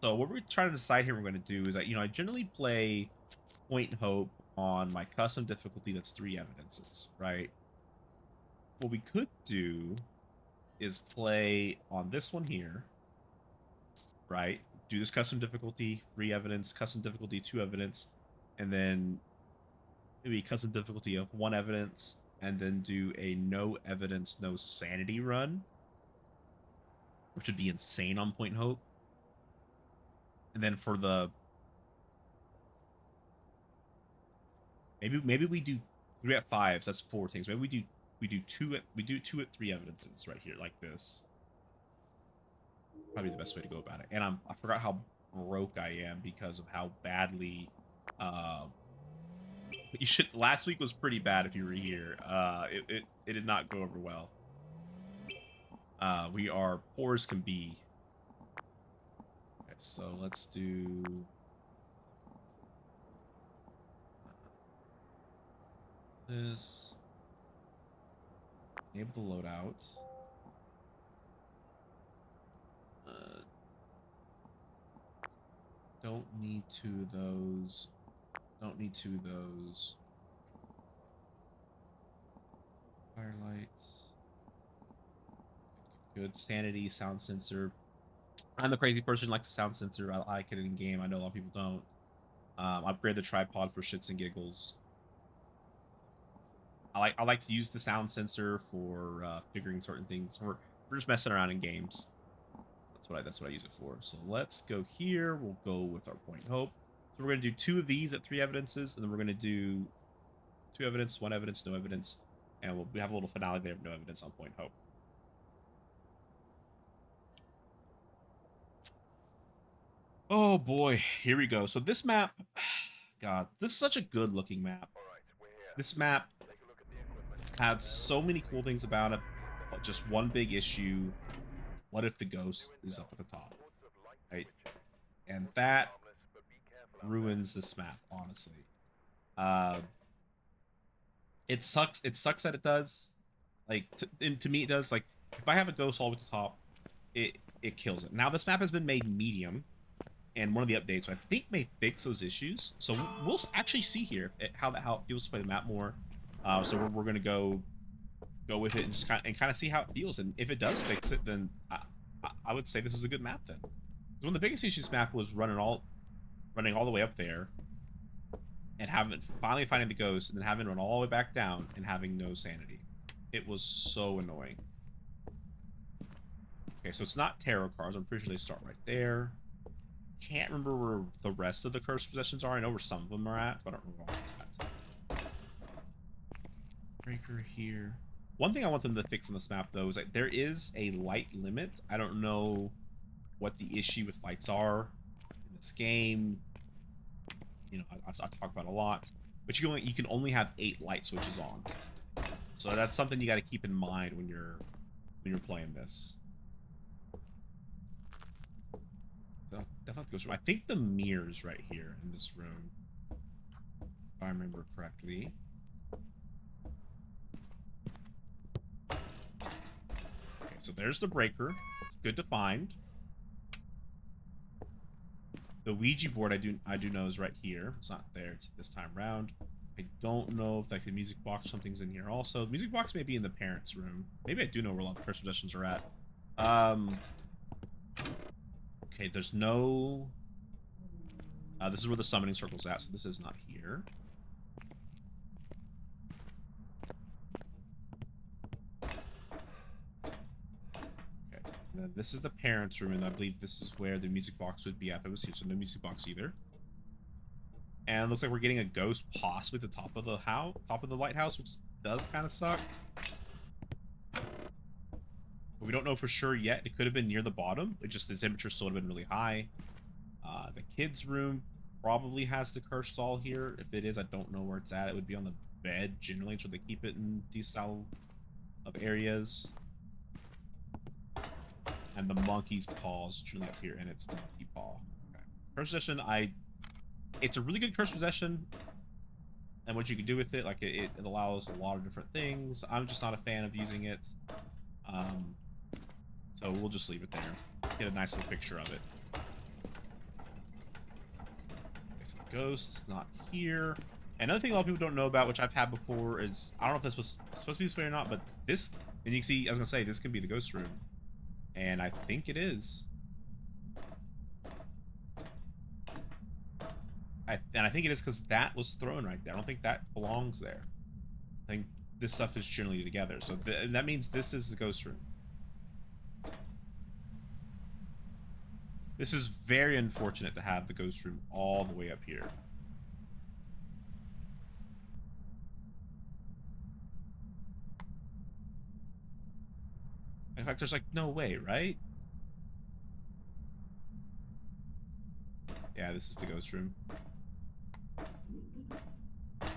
So what we're trying to decide here we're going to do is that, I generally play Point Hope on my custom difficulty that's 3 evidences, right? What we could do is play on this one here, right? Do this custom difficulty, 3 evidence, custom difficulty, 2 evidence, and then maybe custom difficulty of 1 evidence, and then do a no evidence, no sanity run, which would be insane on Point Hope. And then for the maybe we do 3 at 5s. That's 4 things. Maybe we do 2 at 3 evidences right here like this. Probably the best way to go about it. And I forgot how broke I am because of how badly last week was pretty bad if you were here. It did not go over well. We are poor as can be. Okay, so let's do this. Enable the loadout. Don't need 2 of those. Don't need 2 of those. Firelights. Good. Sanity, sound sensor. I'm the crazy person who likes a sound sensor. I like it in game. I know a lot of people don't. Upgrade the tripod for shits and giggles. I like to use the sound sensor for figuring certain things. For just messing around in games. That's what I use it for. So let's go here. We'll go with our Point Hope. So we're gonna do 2 of these at 3 evidences, and then we're gonna do 2 evidence, 1 evidence, no evidence, and we have a little finale there of no evidence on Point Hope. Oh boy, here we go. So this map, God, this is such a good looking map. This map has so many cool things about it, but just one big issue. What if the ghost is up at the top, right? And that ruins this map, honestly. It sucks. It sucks that it does. Like, to me, it does. Like, if I have a ghost all at the top, it kills it. Now, this map has been made medium, and one of the updates, I think, may fix those issues. So we'll actually see here how it feels to play the map more. So we're gonna go with it and just kind of see how it feels. And if it does fix it, then I would say this is a good map then. Because one of the biggest issues this map was running all the way up there and finally finding the ghost and then having it run all the way back down and having no sanity. It was so annoying. Okay, so it's not tarot cards. I'm pretty sure they start right there. Can't remember where the rest of the cursed possessions are. I know where some of them are at, but I don't remember all of that. Breaker here. One thing I want them to fix on this map, though, is that there is a light limit. I don't know what the issue with lights are in this game. I've talked about a lot, but you can only have 8 light switches on. So that's something you got to keep in mind when you're playing this. So definitely goes through. I think the mirror's right here in this room, if I remember correctly. Okay, so there's the breaker. It's good to find. The Ouija board I do know is right here. It's not there this time around. I don't know if like the music box, something's in here also. The music box may be in the parents' room. Maybe I do know where a lot of the cursed possessions are at. Okay, there's no... this is where the summoning circle's at, so this is not here. This is the parents' room, and I believe this is where the music box would be at if it was here, so no music box either. And it looks like we're getting a ghost possibly at the top of the lighthouse, which does kind of suck. But we don't know for sure yet. It could have been near the bottom. It just, the temperature still would have been really high. The kids' room probably has the curse doll here. If it is, I don't know where it's at. It would be on the bed, generally. It's where they keep it in these style of areas. And the monkey's paw is truly up here, and it's monkey paw. Okay. Curse possession, it's a really good curse possession, and what you can do with it, like it allows a lot of different things. I'm just not a fan of using it, so we'll just leave it there. Get a nice little picture of it. Ghost's not here. Another thing a lot of people don't know about, which I've had before, is I don't know if this was supposed to be this way or not, but this, and you can see, I was gonna say, this can be the ghost room, and I think it is. And I think it is because that was thrown right there. I don't think that belongs there. I think this stuff is generally together, so that means this is the ghost room. This is very unfortunate to have the ghost room all the way up here. In fact, there's like no way, right? Yeah, this is the ghost room.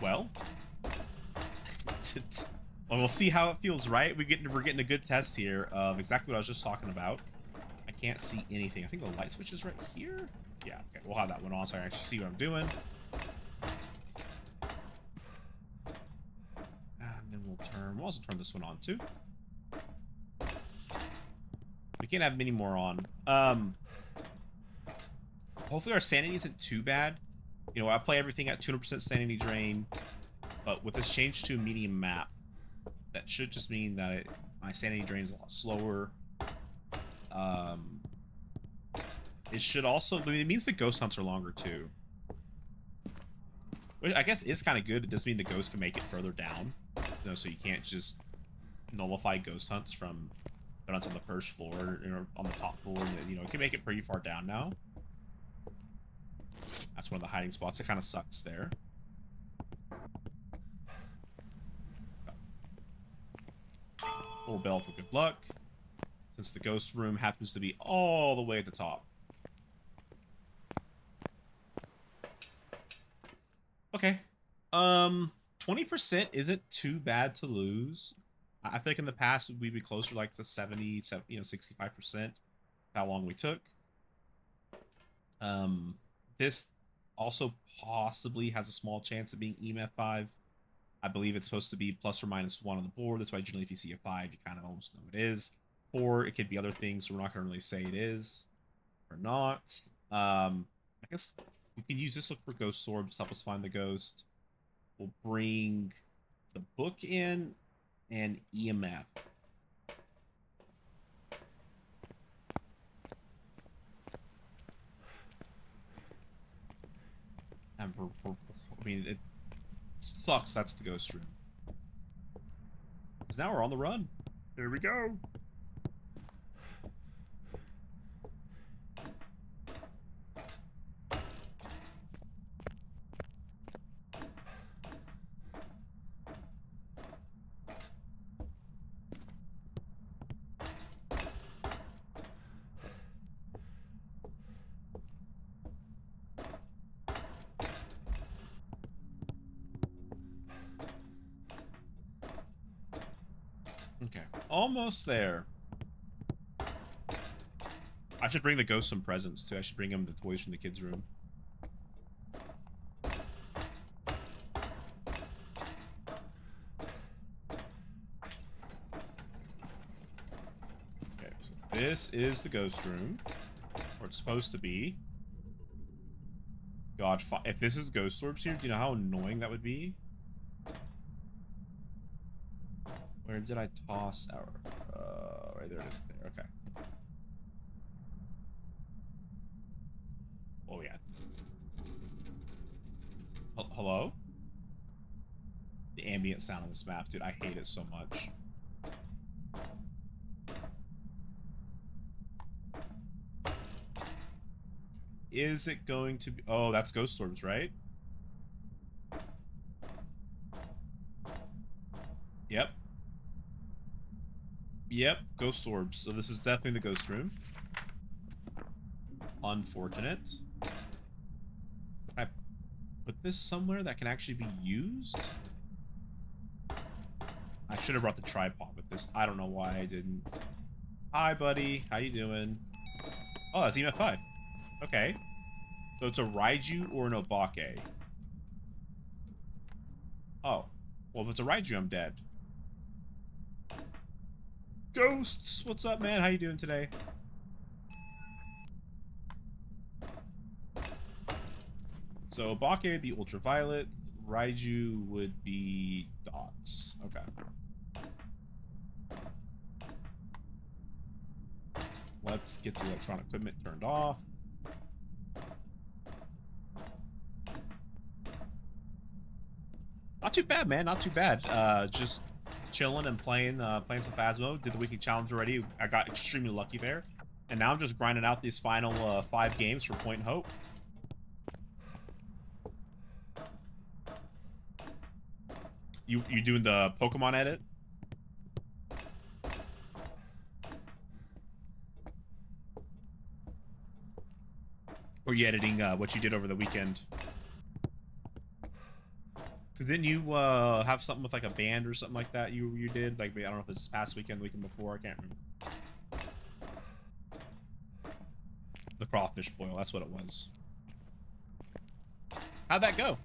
Well, well, we'll see how it feels, right? We're getting a good test here of exactly what I was just talking about. I can't see anything. I think the light switch is right here. Yeah, okay, we'll have that one on so I can actually see what I'm doing. And then we'll also turn this one on too. We can't have many more on. Hopefully our sanity isn't too bad. You know, I play everything at 200% sanity drain, but with this change to medium map, that should just mean that my sanity drain is a lot slower. It should also, I mean, it means the ghost hunts are longer too. Which I guess is kind of good. It does mean the ghost can make it further down. You know, so you can't just nullify ghost hunts from hunts on the first floor or on the top floor. And, you know, it can make it pretty far down now. That's one of the hiding spots. It kind of sucks there. Little bell for good luck. Since the ghost room happens to be all the way at the top. Okay. 20% isn't too bad to lose. I think in the past we'd be closer like to 70, 65%. How long we took. This also possibly has a small chance of being EMF 5. I believe it's supposed to be plus or minus 1 on the board. That's why generally if you see a 5, you kind of almost know it is. Or it could be other things, so we're not going to really say it is or not. I guess we can use this look for ghost orbs to help us find the ghost. We'll bring the book in and EMF. And I mean, it sucks that's the ghost room. Because now we're on the run. Here we go. Okay, almost there. I should bring the ghost some presents too. I should bring him the toys from the kids' room. Okay, so this is the ghost room, or it's supposed to be. God, if this is ghost orbs here, do you know how annoying that would be? Where did I toss our... right there, there, okay. Oh, yeah. Hello? The ambient sound on this map, dude, I hate it so much. Is it going to be... Oh, that's ghost orbs, right? Yep. Yep, ghost orbs. So this is definitely the ghost room. Unfortunate. Can I put this somewhere that can actually be used? I should have brought the tripod with this. I don't know why I didn't. Hi, buddy. How you doing? Oh, that's EMF 5. Okay. So it's a Raiju or an Obake. Oh. Well, if it's a Raiju, I'm dead. Ghosts! What's up, man? How you doing today? So Bake would be ultraviolet. Raiju would be dots. Okay. Let's get the electronic equipment turned off. Not too bad, man. Not too bad. Just chilling and playing some Phasmo. Did the weekly challenge already. I got extremely lucky there. And now I'm just grinding out these final 5 games for Point Hope. You doing the Pokemon edit? Or are you editing what you did over the weekend? So didn't you have something with like a band or something like that you did? Like, I don't know if it's this past weekend, the weekend before, I can't remember. The crawfish boil, that's what it was. How'd that go?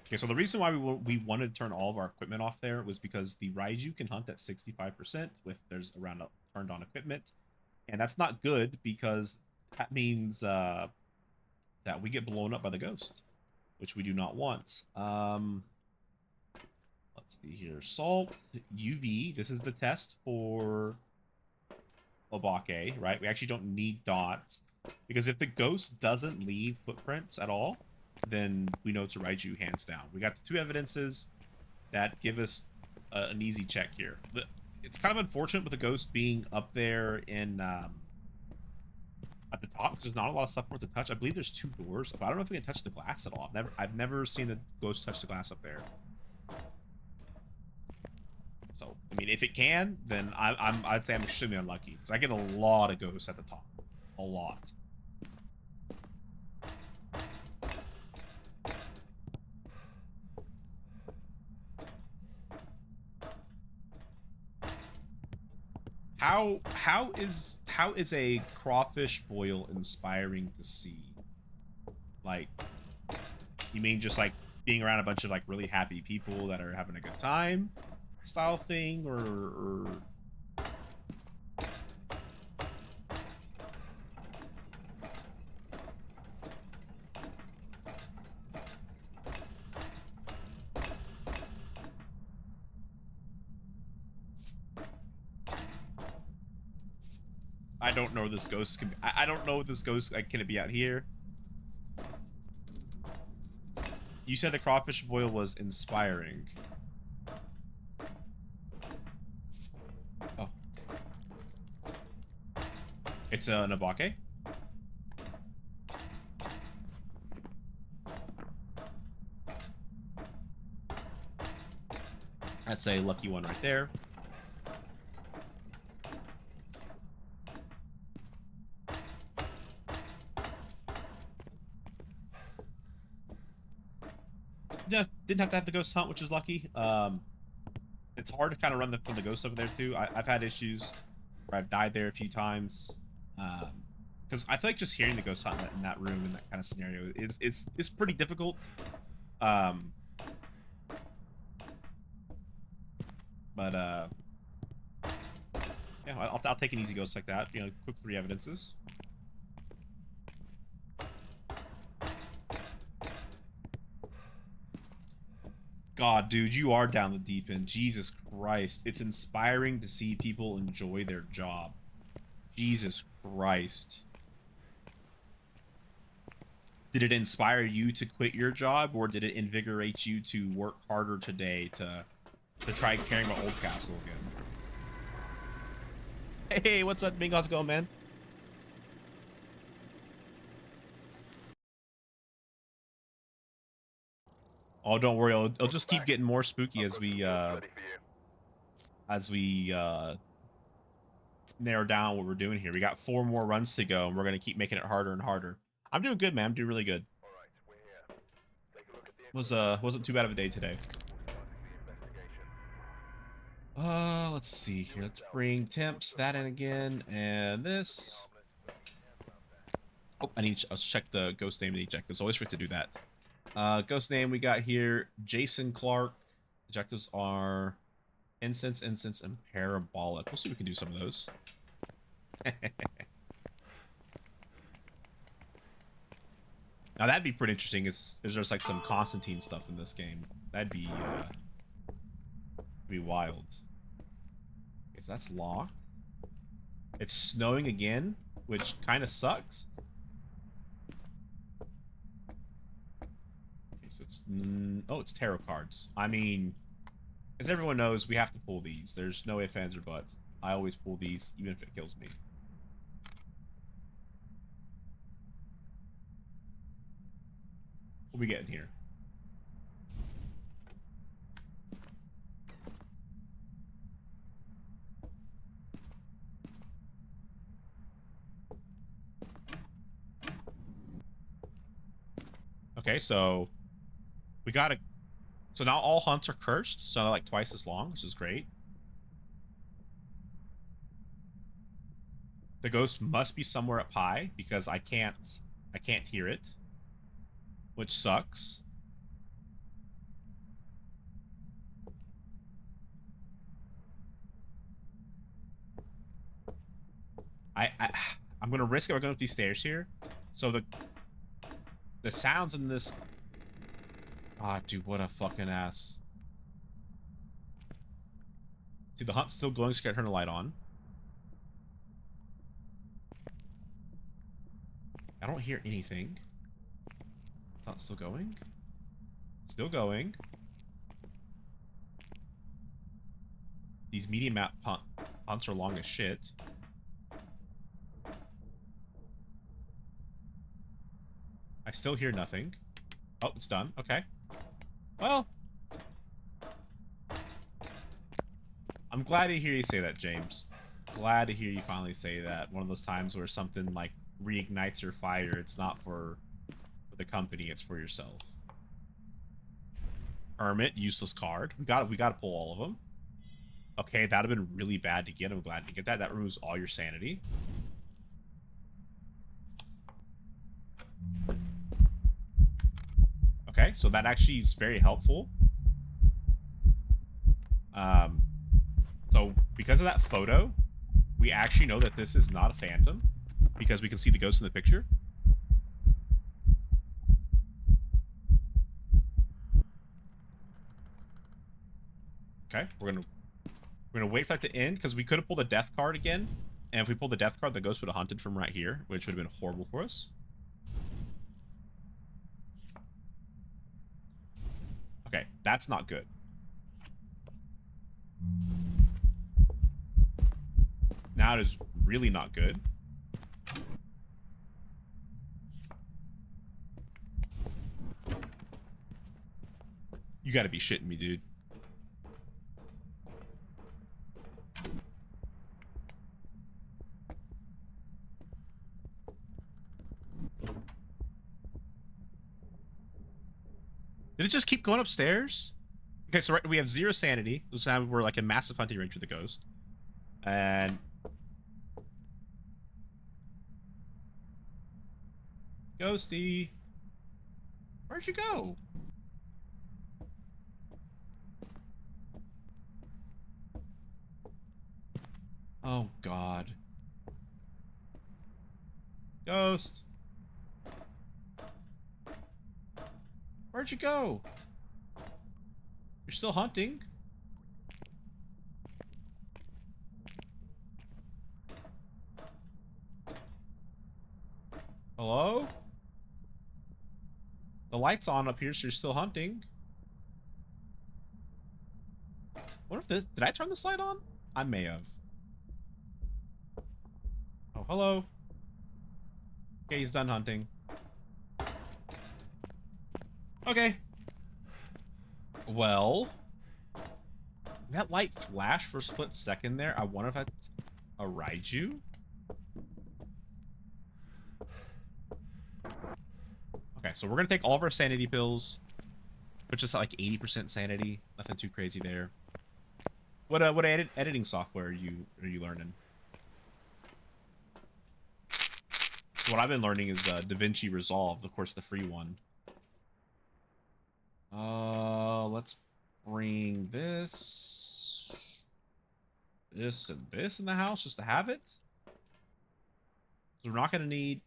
Okay, so the reason why we wanted to turn all of our equipment off there was because the Raiju can hunt at 65% with there's around turned on equipment. And that's not good because that means that we get blown up by the ghost, which we do not want. Let's see here. Salt, UV. This is the test for Obake, right? We actually don't need dots because if the ghost doesn't leave footprints at all, then we know it's a Raiju hands down. We got the 2 evidences that give us an easy check here. It's kind of unfortunate with the ghost being up there in at the top because there's not a lot of stuff for it to touch. I believe there's 2 doors, but I don't know if we can touch the glass at all. I've never seen the ghost touch the glass up there. So I mean, if it can, then I'd say I'm extremely unlucky because I get a lot of ghosts at the top, a lot. How is a crawfish boil inspiring to see? Like, you mean just like being around a bunch of like really happy people that are having a good time style thing, or... I don't know this ghost can be, I don't know if this ghost like, can it be out here? You said the crawfish boil was inspiring. Oh. It's a Nabake? That's a lucky one right there. Yeah, didn't have to have the ghost hunt, which is lucky. It's hard to kind of run from the ghost over there too. I've had issues where I've died there a few times. Because I feel like just hearing the ghost hunt in that room in that kind of scenario is pretty difficult. But yeah, I'll take an easy ghost like that. You know, quick 3 evidences. God, dude, you are down the deep end. Jesus Christ. It's inspiring to see people enjoy their job. Jesus Christ. Did it inspire you to quit your job, or did it invigorate you to work harder today to try carrying my old castle again? Hey, what's up, Bing? How's it going, man? Oh, don't worry. It'll just keep getting more spooky as we narrow down what we're doing here. We got 4 more runs to go, and we're gonna keep making it harder and harder. I'm doing good, man. I'm doing really good. Wasn't too bad of a day today. Let's see here. Let's bring temps that in again, and this. Oh, let's check the ghost name and ejectives. Always forget to do that. Ghost name we got here, Jason Clark. Objectives are incense, and parabolic. We'll see if we can do some of those. Now that'd be pretty interesting. Is there's like some Constantine stuff in this game? That'd be wild. Okay, so that's locked. It's snowing again, which kind of sucks. Okay, so it's it's tarot cards. I mean, as everyone knows, we have to pull these. There's no ifs, ands, or buts. I always pull these, even if it kills me. What we getting here? Okay, so we gotta. So now all hunts are cursed, so like twice as long, which is great. The ghost must be somewhere up high because I can't hear it, which sucks. I'm gonna risk it. We're going up these stairs here, so the sounds in this. Ah, dude, what a fucking ass. See, the hunt's still glowing, so I gotta turn the light on. I don't hear anything. It's not still going? Still going. These medium map hunts are long as shit. I still hear nothing. Oh, it's done. Okay. Well, I'm glad to hear you say that, James. Glad to hear you finally say that. One of those times where something like reignites your fire. It's not for the company, it's for yourself. Hermit, useless card. We got to pull all of them. Okay, that'd have been really bad to get. I'm glad to get that. That removes all your sanity. Okay, so that actually is very helpful. So because of that photo, we actually know that this is not a phantom because we can see the ghost in the picture. Okay, we're gonna wait for that to end because we could have pulled a death card again, and if we pulled the death card, the ghost would have hunted from right here, which would have been horrible for us. Okay, that's not good. Now it is really not good. You gotta be shitting me, dude. Did it just keep going upstairs? Okay, so we have 0 sanity. So now we're like in massive hunting range with the ghost. And... Ghosty! Where'd you go? Oh, God. Ghost! Where'd you go? You're still hunting? Hello? The light's on up here, so you're still hunting. What if this... Did I turn this light on? I may have. Oh, hello. Okay, he's done hunting. Okay. Well, that light flashed for a split second there. I wonder if that's a Raiju. Okay, so we're gonna take all of our sanity pills, which is like 80% sanity. Nothing too crazy there. What editing software are you learning? So what I've been learning is DaVinci Resolve, of course, the free one. Let's bring this and this in the house just to have it. So we're not going to need...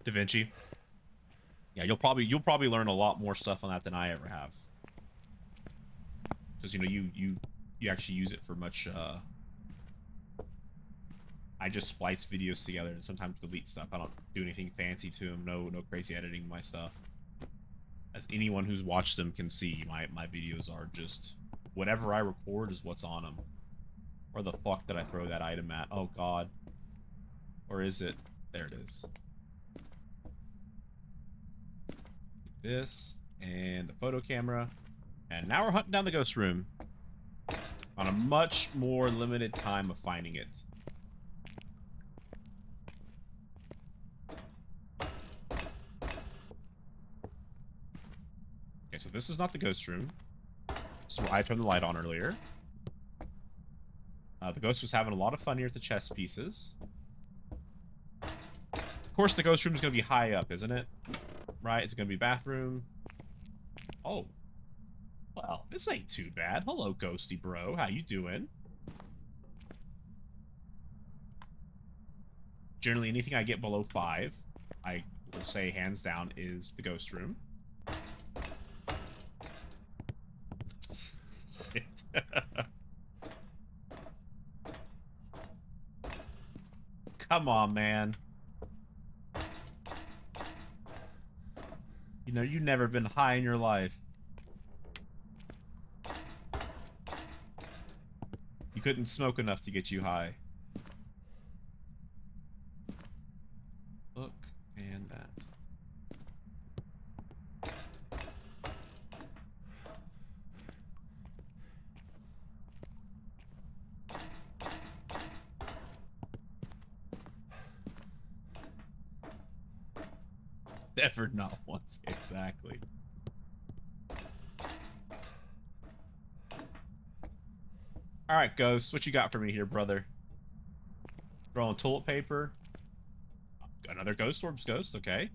DaVinci. Yeah, you'll probably learn a lot more stuff on that than I ever have. Because, you know, you actually use it for much, I just splice videos together and sometimes delete stuff. I don't do anything fancy to them. No crazy editing my stuff. As anyone who's watched them can see, my videos are just... Whatever I record is what's on them. Where the fuck did I throw that item at? Oh, God. Or is it? There it is. This, and the photo camera. And now we're hunting down the ghost room. On a much more limited time of finding it. Okay, so this is not the ghost room. This is where I turned the light on earlier. The ghost was having a lot of fun here at the chess pieces. Of course, the ghost room is going to be high up, isn't it? Right, it's going to be bathroom. Oh. Well, this ain't too bad. Hello, ghosty bro. How you doing? Generally, anything I get below 5, I will say hands down is the ghost room. Shit. Come on, man. You know, you've never been high in your life. You couldn't smoke enough to get you high. Look, and that. Never, not once, exactly. Alright, Ghost, what you got for me here, brother? Throwing toilet paper. Another Ghost Orbs Ghost, okay.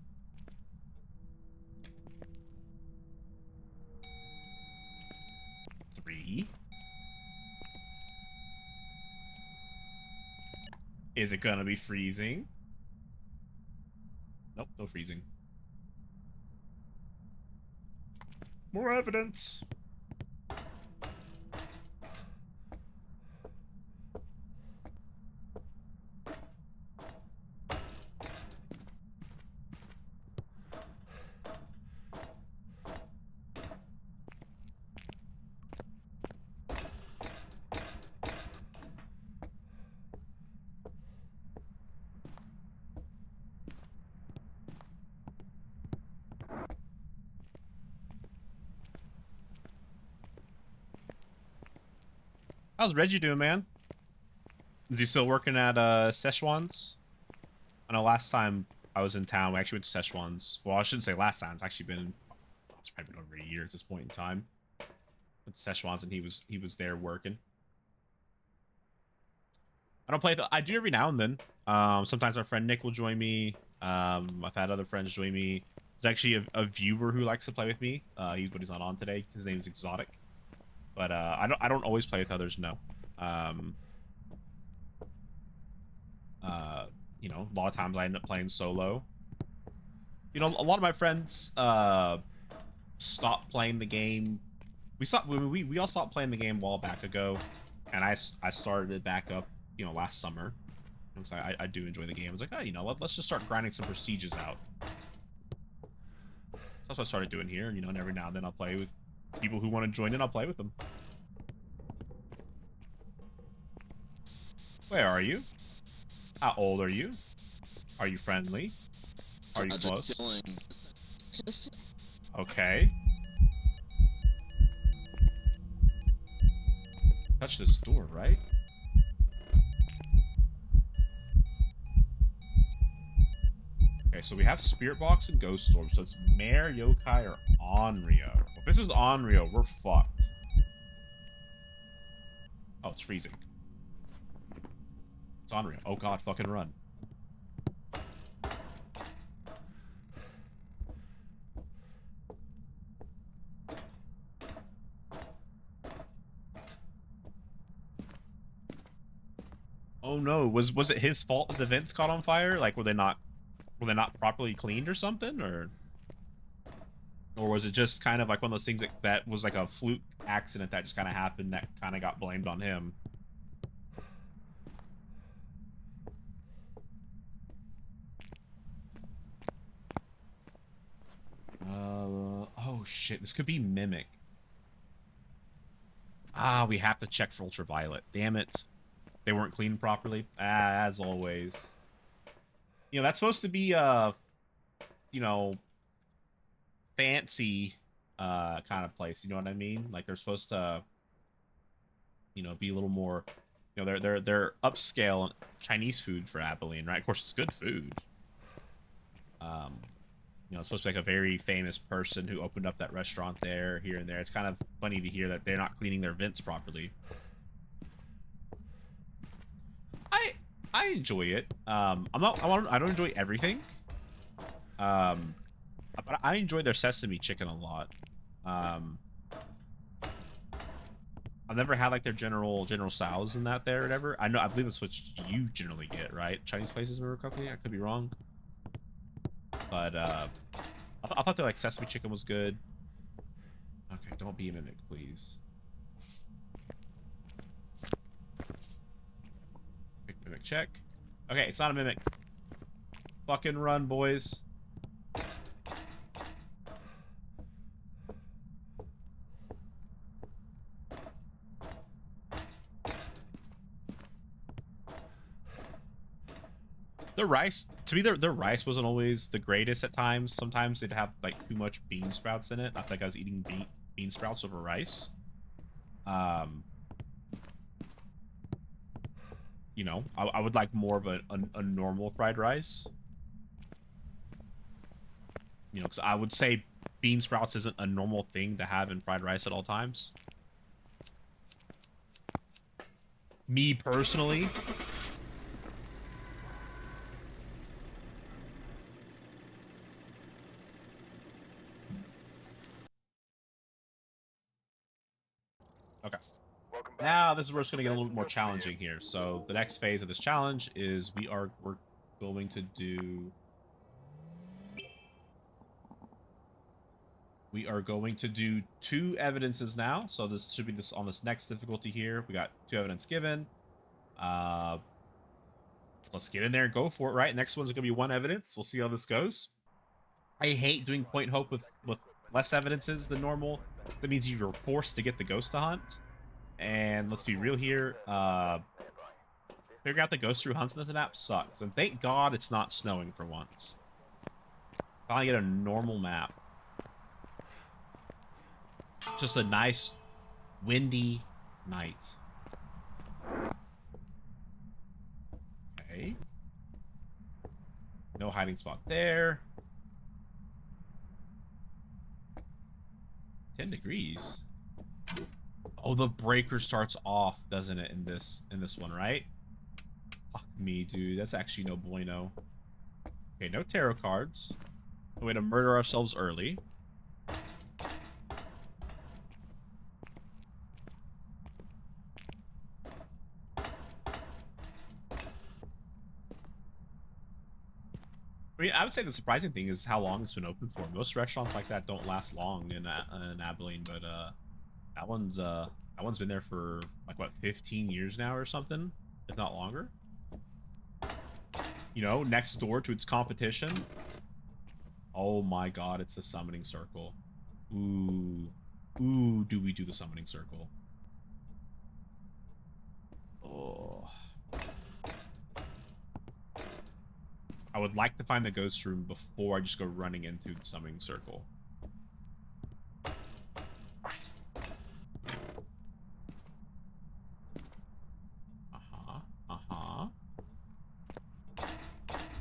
Three. Is it gonna be freezing? Nope, no freezing. More evidence. How's Reggie doing, man? Is he still working at Szechuan's? I know last time I was in town, we actually went to Szechuan's. Well, I shouldn't say last time. It's actually been, it's probably been over a year at this point in time. Went to Szechuan's and he was there working. I don't play I do every now and then. Sometimes my friend Nick will join me. I've had other friends join me. There's actually a viewer who likes to play with me. He's not on today. His name is Exotic. But I don't always play with others, no. You know, a lot of times I end up playing solo. You know, a lot of my friends stopped playing the game. We all stopped playing the game a while back ago, and I started it back up, you know, last summer. Because I do enjoy the game. I was like, oh, you know, let's just start grinding some prestiges out. That's what I started doing here, and you know, and every now and then I'll play with people who want to join in. I'll play with them. Where are you? How old are you? Are you friendly? Are you close? Okay. Touch this door, right? Okay, so we have Spirit Box and Ghost Storm, so it's Mare, Yokai, or Onryo. Well, if this is Onryo, we're fucked. Oh, it's freezing. It's unreal. Oh god, fucking run. Oh no, was it his fault that the vents caught on fire? Like were they not properly cleaned or something, or was it just kind of like one of those things that was like a fluke accident that just kind of happened that kind of got blamed on him? Oh shit, this could be Mimic. Ah, we have to check for Ultraviolet. Damn it. They weren't cleaned properly. Ah, as always. You know, that's supposed to be, you know, fancy, kind of place. You know what I mean? Like, they're supposed to, you know, be a little more, you know, they're upscale Chinese food for Abilene, right? Of course, it's good food. You know, it's supposed to be like a very famous person who opened up that restaurant there, here and there. It's kind of funny to hear that they're not cleaning their vents properly. I enjoy it. I don't enjoy everything. But I enjoy their sesame chicken a lot. I've never had like their General Tso's in that there or whatever. I believe that's what you generally get, right? Chinese places were cooking. I could be wrong. But I thought their like sesame chicken was good. Okay, don't be a mimic, please. Mimic check. Okay, it's not a mimic. Fucking run, boys. The rice, to me, their rice wasn't always the greatest at times. Sometimes they'd have like too much bean sprouts in it. I think I was eating bean sprouts over rice. You know, I would like more of a normal fried rice. You know, because I would say bean sprouts isn't a normal thing to have in fried rice at all times. Me personally. Okay. Now this is where it's going to get a little bit more challenging here. So the next phase of this challenge is we're going to do. We are going to do 2 evidences now. So this should be this on this next difficulty here. We got 2 evidence given. Let's get in there and go for it, right? Next one's going to be 1 evidence. We'll see how this goes. I hate doing point hope with less evidences than normal. That means you're forced to get the ghost to hunt. And let's be real here. Figuring out the ghost through hunts on this map sucks. And thank God it's not snowing for once. Finally get a normal map. Just a nice, windy night. Okay. No hiding spot there. 10 degrees. Oh, the breaker starts off, doesn't it, in this one, right? Fuck me, dude. That's actually no bueno. Okay, no tarot cards. A way to murder ourselves early. I mean, I would say the surprising thing is how long it's been open for. Most restaurants like that don't last long in Abilene, but that one's been there for like what 15 years now or something, if not longer. You know, next door to its competition. Oh my God, it's the summoning circle. Ooh, do we do the summoning circle? Oh. I would like to find the ghost room before I just go running into the summoning circle.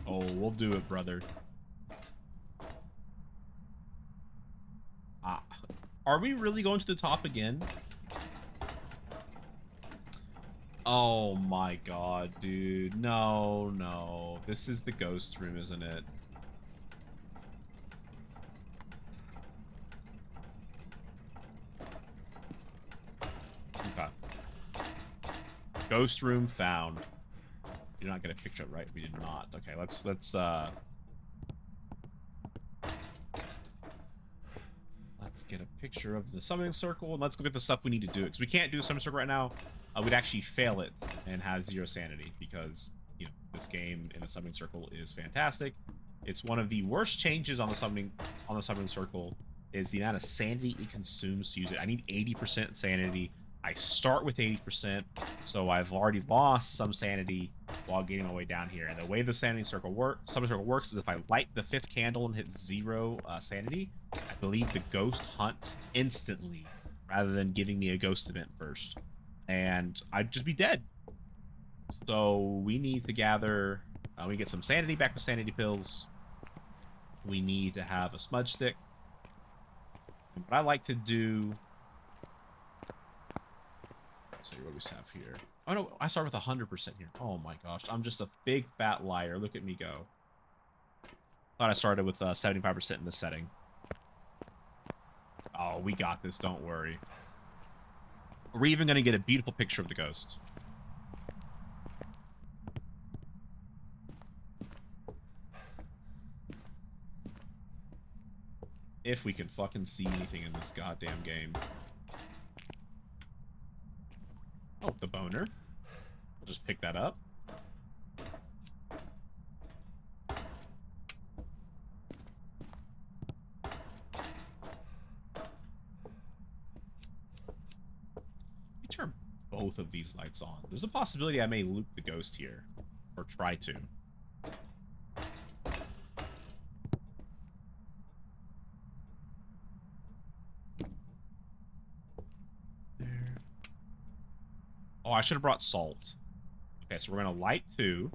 Oh, we'll do it, brother. Are we really going to the top again? Oh my god, dude. No, no. This is the ghost room, isn't it? Okay. Ghost room found. You did not get a picture, right? We did not. Okay, let's get a picture of the summoning circle, and let's look at the stuff we need to do. Because we can't do the summoning circle right now. We'd actually fail it and have 0 sanity because, you know, this game in the summoning circle is fantastic. It's one of the worst changes on the summoning circle is the amount of sanity it consumes to use it. I need 80% sanity. I start with 80%, so I've already lost some sanity while getting my way down here. And the way the summoning circle works is if I light the 5th candle and hit 0 sanity, I believe the ghost hunts instantly rather than giving me a ghost event first. And I'd just be dead. So we need to gather... we get some sanity back with sanity pills. We need to have a smudge stick. And what I like to do... Let's see what we have here. Oh no, I start with 100% here. Oh my gosh, I'm just a big fat liar. Look at me go. Thought I started with 75% in this setting. Oh, we got this, don't worry. We're even going to get a beautiful picture of the ghost. If we can fucking see anything in this goddamn game. Oh, the boner. We'll just pick that up. Turn both of these lights on. There's a possibility I may loop the ghost here. Or try to. There. Oh, I should have brought salt. Okay, so we're going to light 2.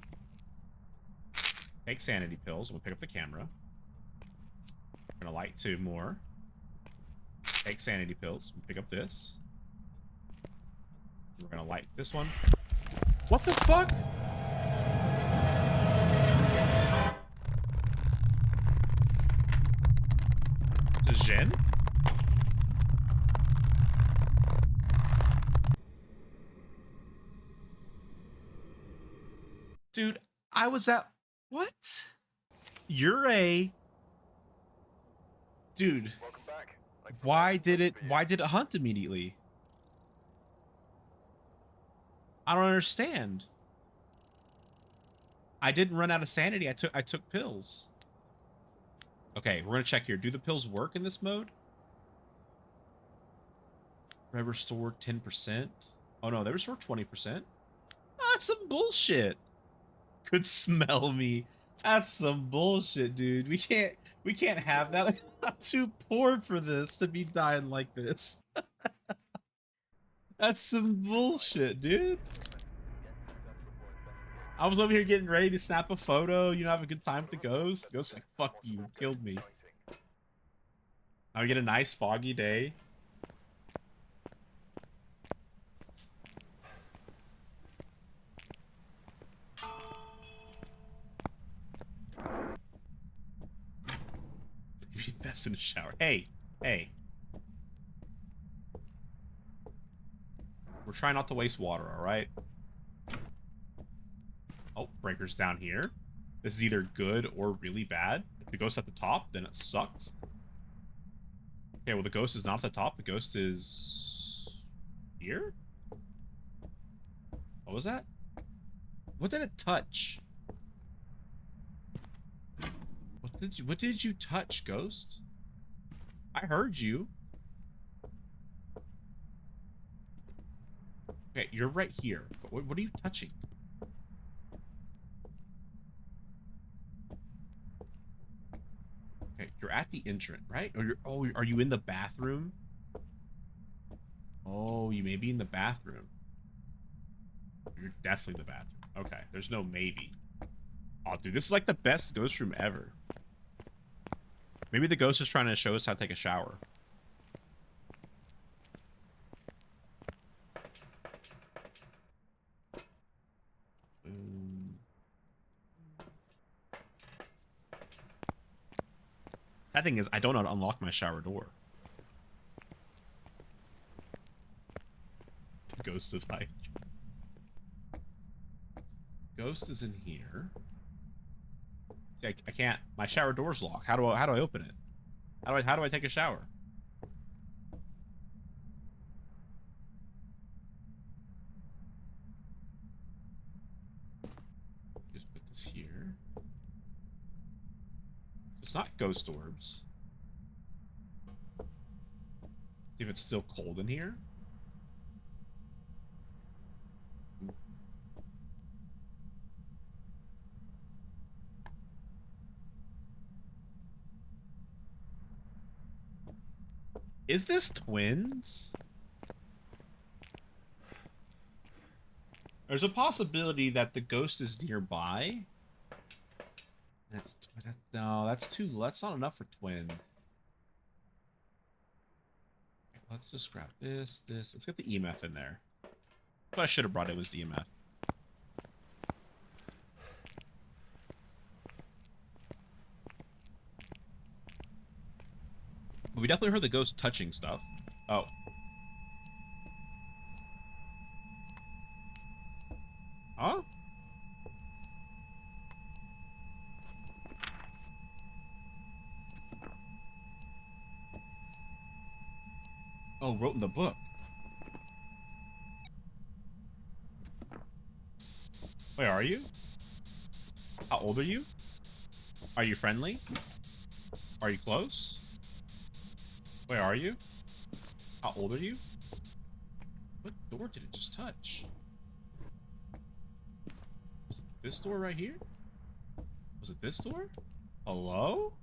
Take sanity pills. We'll pick up the camera. We're going to light 2 more. Take sanity pills. We'll pick up this. We're gonna light this one. What the fuck? It's a Jin? Dude, I was at... What? You're a... Dude. Why did it hunt immediately? I don't understand. I didn't run out of sanity. I took pills. Okay, we're gonna check here. Do the pills work in this mode? Red restored 10%. Oh no, they restored 20%. That's some bullshit. Could smell me. That's some bullshit, dude. We can't have that. I'm too poor for this to be dying like this. That's some bullshit, dude. I was over here getting ready to snap a photo, you know, have a good time with the ghost. The ghost's like, fuck you, killed me. Now we get a nice foggy day. You invest in the shower. Hey, hey. We're trying not to waste water, alright? Oh, breaker's down here. This is either good or really bad. If the ghost's at the top, then it sucks. Okay, well, the ghost is not at the top. The ghost is... here? What was that? What did it touch? What did you touch, ghost? I heard you. Okay, you're right here. But what are you touching? Okay, you're at the entrance, right? Or are you in the bathroom? Oh, you may be in the bathroom. You're definitely in the bathroom. Okay, there's no maybe. Oh, dude, this is like the best ghost room ever. Maybe the ghost is trying to show us how to take a shower. That thing is, I don't know how to unlock my shower door. Ghost of Hydra. Ghost is in here. See, I can't. My shower door's locked. How do I open it? How do I take a shower? Just put this here. It's not ghost orbs. See if it's still cold in here. Is this twins? There's a possibility that the ghost is nearby. No, that's not enough for twins. Let's just grab this. Let's get the EMF in there. What I should have brought it was the EMF. We definitely heard the ghost touching stuff. Oh. Huh? Oh, wrote in the book. Where are you? How old are you? Are you friendly? Are you close? Where are you? How old are you? What door did it just touch? Was it this door right here? Was it this door? Hello?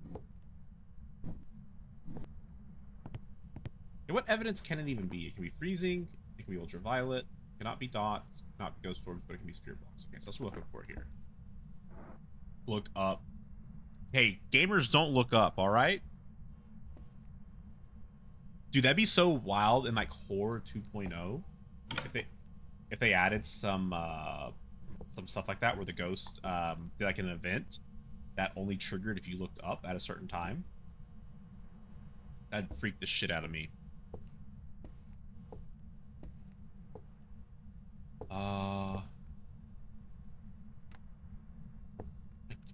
Okay, what evidence can it even be? It can be freezing, it can be ultraviolet, it cannot be dots, not be ghost orbs, but it can be spirit box. Okay, so that's what we're looking for here. Look up. Hey, gamers don't look up, alright? Dude, that'd be so wild in like Horror 2.0 if they added some stuff like that where the ghost did like an event that only triggered if you looked up at a certain time. That'd freak the shit out of me. My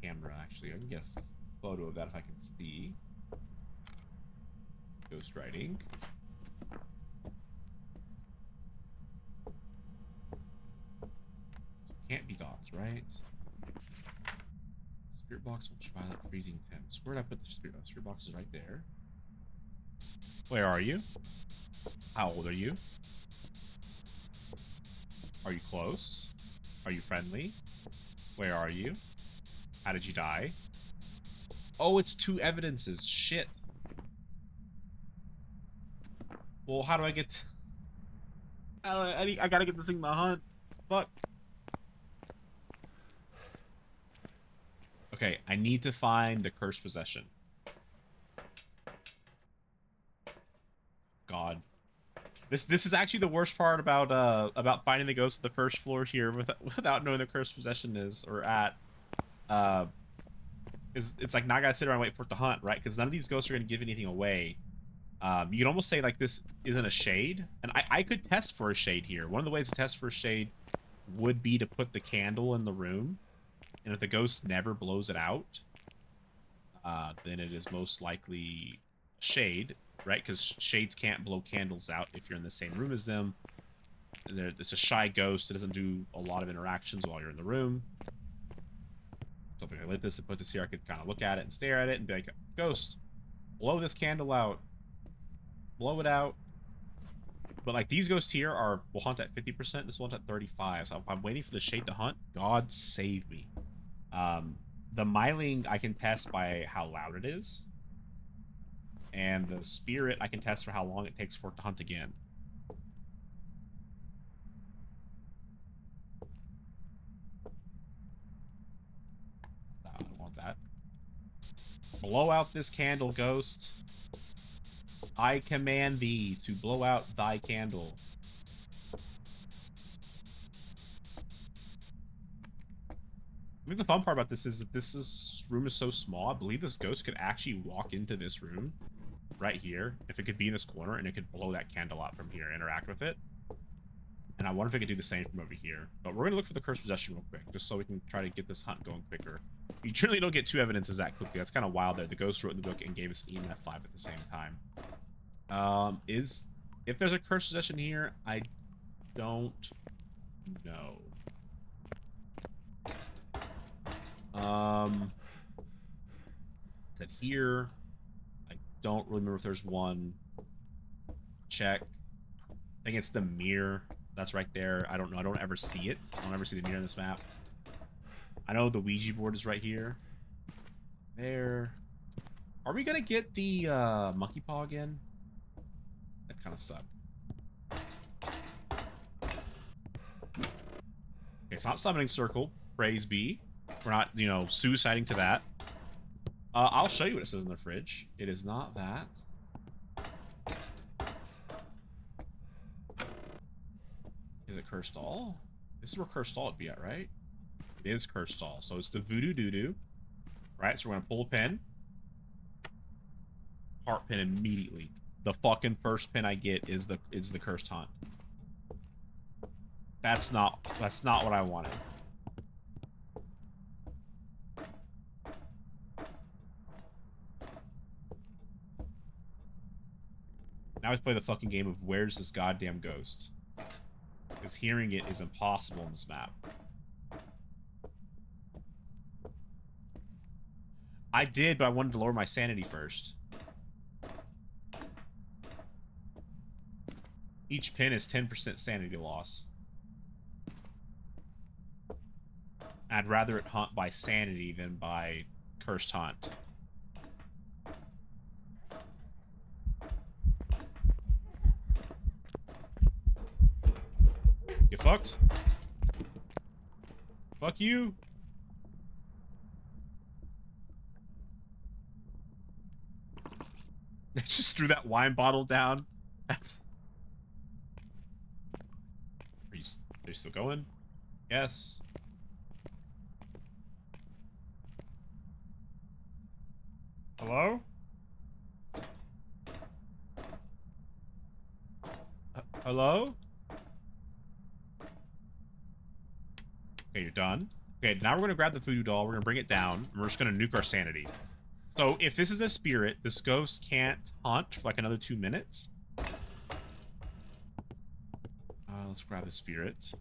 camera actually. I can get a photo of that if I can see. Ghost writing. So can't be dots, right? Spirit box, ultraviolet, freezing temps. Where'd I put the spirit box? Spirit box is right there. Where are you? How old are you? Are you close? Are you friendly? Where are you? How did you die? Oh, it's two evidences. Shit. Well, how do I get... I gotta get this thing to hunt. Fuck. Okay, I need to find the cursed possession. God. This is actually the worst part about finding the ghost of the first floor here without knowing the cursed possession is or at. It's like now I gotta sit around and wait for it to hunt, right? Because none of these ghosts are gonna give anything away. You can almost say like this isn't a shade, and I could test for a shade here. One of the ways to test for a shade would be to put the candle in the room, and if the ghost never blows it out, then it is most likely a shade, right? Because shades can't blow candles out if you're in the same room as them. It's a shy ghost. It doesn't do a lot of interactions while you're in the room. So if I lit this and put this here, I could kind of look at it and stare at it and be like, ghost, blow this candle out. Blow it out. But like these ghosts here will hunt at 50%. This will hunt at 35%. So if I'm waiting for the shade to hunt, God save me. The myling I can test by how loud it is. And the spirit I can test for how long it takes for it to hunt again. I don't want that. Blow out this candle, ghost. I command thee to blow out thy candle. I think the fun part about this is that room is so small. I believe this ghost could actually walk into this room right here. If it could be in this corner and it could blow that candle out from here, interact with it. And I wonder if it could do the same from over here. But we're going to look for the cursed possession real quick, just so we can try to get this hunt going quicker. You generally don't get two evidences that quickly. That's kind of wild there. The ghost wrote in the book and gave us an EMF 5 at the same time. If there's a cursed possession here, I don't know. That here, I don't really remember if there's one. Check. I think it's the mirror that's right there. I don't know. I don't ever see it. I don't ever see the mirror on this map. I know the Ouija board is right here. There. Are we gonna get the monkey paw again? That kind of sucked. Okay, it's not summoning circle. Praise be. We're not, you know, suiciding to that. I'll show you what it says in the fridge. It is not that. Is it cursed doll? This is where cursed doll would be at, right? It is cursed doll. So it's the voodoo doo-doo. Right, so we're gonna pull a pin. Heart pin immediately. The fucking first pin I get is the cursed haunt. That's not what I wanted. Now let's play the fucking game of where's this goddamn ghost? Because hearing it is impossible in this map. I did, but I wanted to lower my sanity first. Each pin is 10% sanity loss. I'd rather it haunt by sanity than by cursed haunt. Get fucked. Fuck you. I just threw that wine bottle down. That's... Are you still going? Yes. Hello? Hello? Okay, you're done. Okay, now we're going to grab the voodoo doll. We're going to bring it down. And we're just going to nuke our sanity. So, if this is a spirit, this ghost can't haunt for like another 2 minutes. Let's grab the spirit.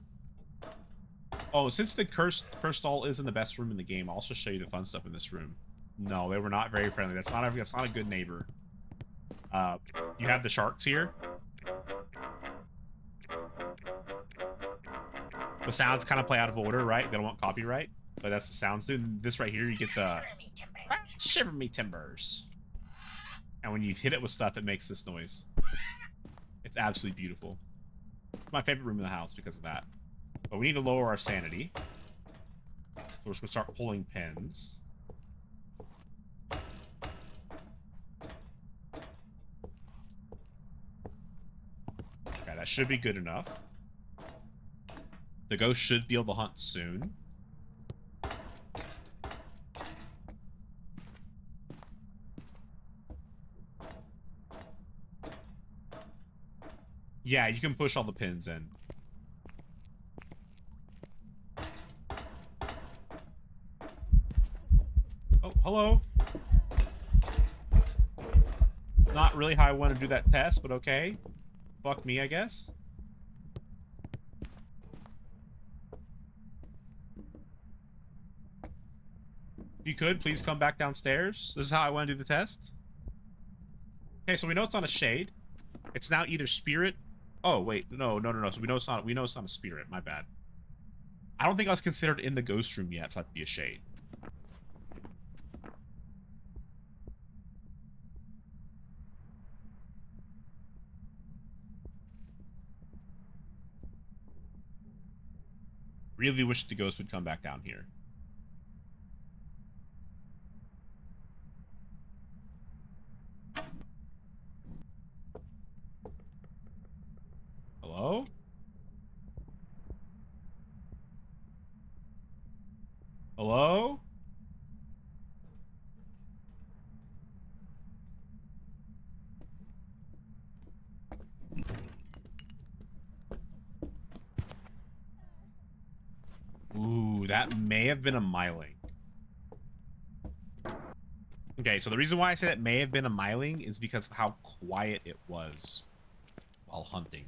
Oh, since the cursed doll isn't the best room in the game, I'll also show you the fun stuff in this room. No, they were not very friendly. That's not a good neighbor. You have the sharks here. The sounds kind of play out of order, right? They don't want copyright, but that's the sounds. Dude, this right here, you get the shiver me timbers. And when you hit it with stuff, it makes this noise. It's absolutely beautiful. It's my favorite room in the house because of that. But we need to lower our sanity. So we're just going to start pulling pins. Okay, that should be good enough. The ghost should be able to hunt soon. Yeah, you can push all the pins in. Oh, hello. Not really how I want to do that test, but okay. Fuck me, I guess. If you could, please come back downstairs. This is how I want to do the test. Okay, so we know it's not a shade. It's now either spirit. Oh, wait. No. So we know it's not a spirit. My bad. I don't think I was considered in the ghost room yet for that to be a shade. Really wish the ghost would come back down here. Hello? Hello? Ooh, that may have been a myling. Okay, so the reason why I say it may have been a myling is because of how quiet it was while hunting.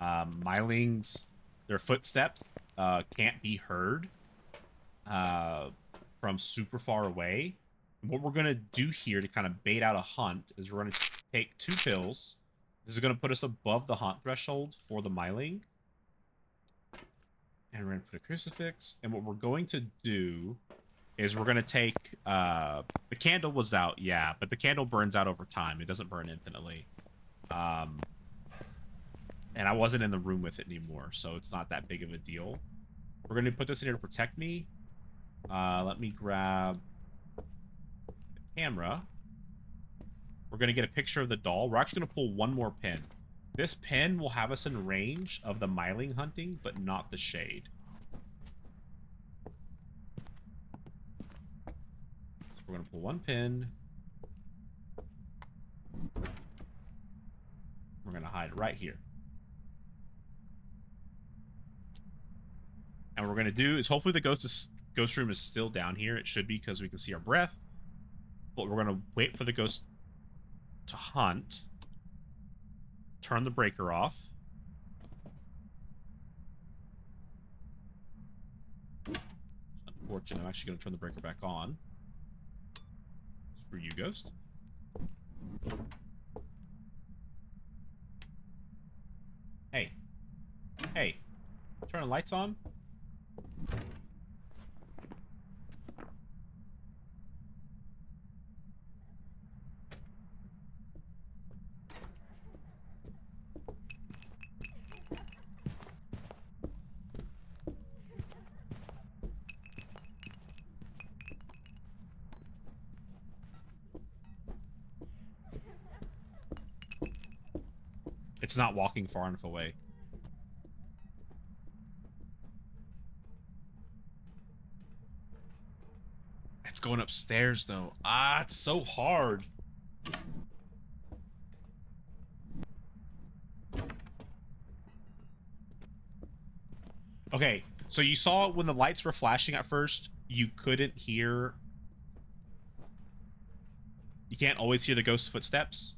Mylings, their footsteps can't be heard from super far away. What we're going to do here to kind of bait out a hunt is we're going to take 2 pills. This is going to put us above the hunt threshold for the myling. And we're going to put a crucifix. And what we're going to do is we're going to take... the candle was out, yeah, but the candle burns out over time. It doesn't burn infinitely. And I wasn't in the room with it anymore, so it's not that big of a deal. We're going to put this in here to protect me. Let me grab the camera. We're going to get a picture of the doll. We're actually going to pull 1 more pin. This pin will have us in range of the myling hunting, but not the shade. So we're going to pull 1 pin. We're going to hide right here. And what we're going to do is hopefully the ghost room is still down here. It should be because we can see our breath. But we're going to wait for the ghost to hunt. Turn the breaker off. Unfortunate. I'm actually going to turn the breaker back on. Screw you, ghost. Hey. Hey. Turn the lights on. It's not walking far enough away. It's going upstairs, though. Ah, it's so hard. Okay, so you saw when the lights were flashing at first, you couldn't hear... You can't always hear the ghost's footsteps.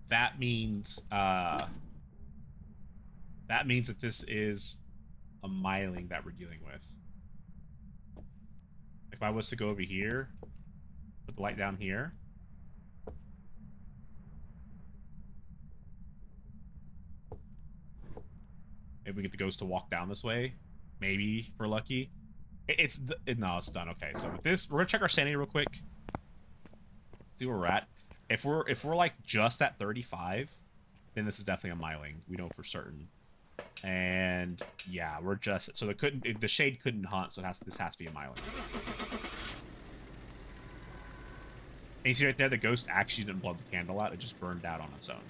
That means that this is a myling that we're dealing with. If I was to go over here, put the light down here. Maybe we get the ghost to walk down this way. Maybe, if we're lucky. No, it's done. Okay, so with this, we're gonna check our sanity real quick. See where we're at. If we're like just at 35, then this is definitely a myling. We know for certain. And yeah, we're just so the shade couldn't hunt, so this has to be a myling. And you see right there, the ghost actually didn't blow the candle out; it just burned out on its own.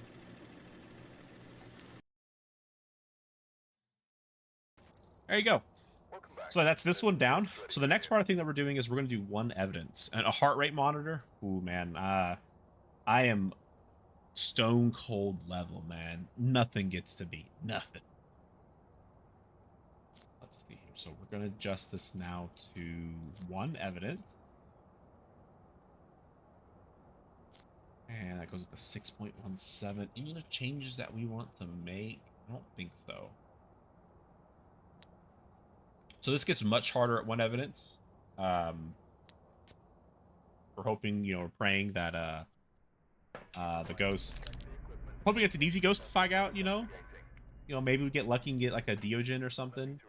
There you go. So that's this one down. So the next part of the thing that we're doing is we're going to do 1 evidence. And a heart rate monitor. Ooh, man. I am stone cold level, man. Nothing gets to beat. Nothing. Let's see here. So we're going to adjust this now to 1 evidence. And that goes with the 6.17. Any other changes that we want to make? I don't think so. So this gets much harder at 1 evidence. We're hoping, we're praying that the ghost... Hoping it's an easy ghost to flag out, maybe we get lucky and get like a Diogen or something.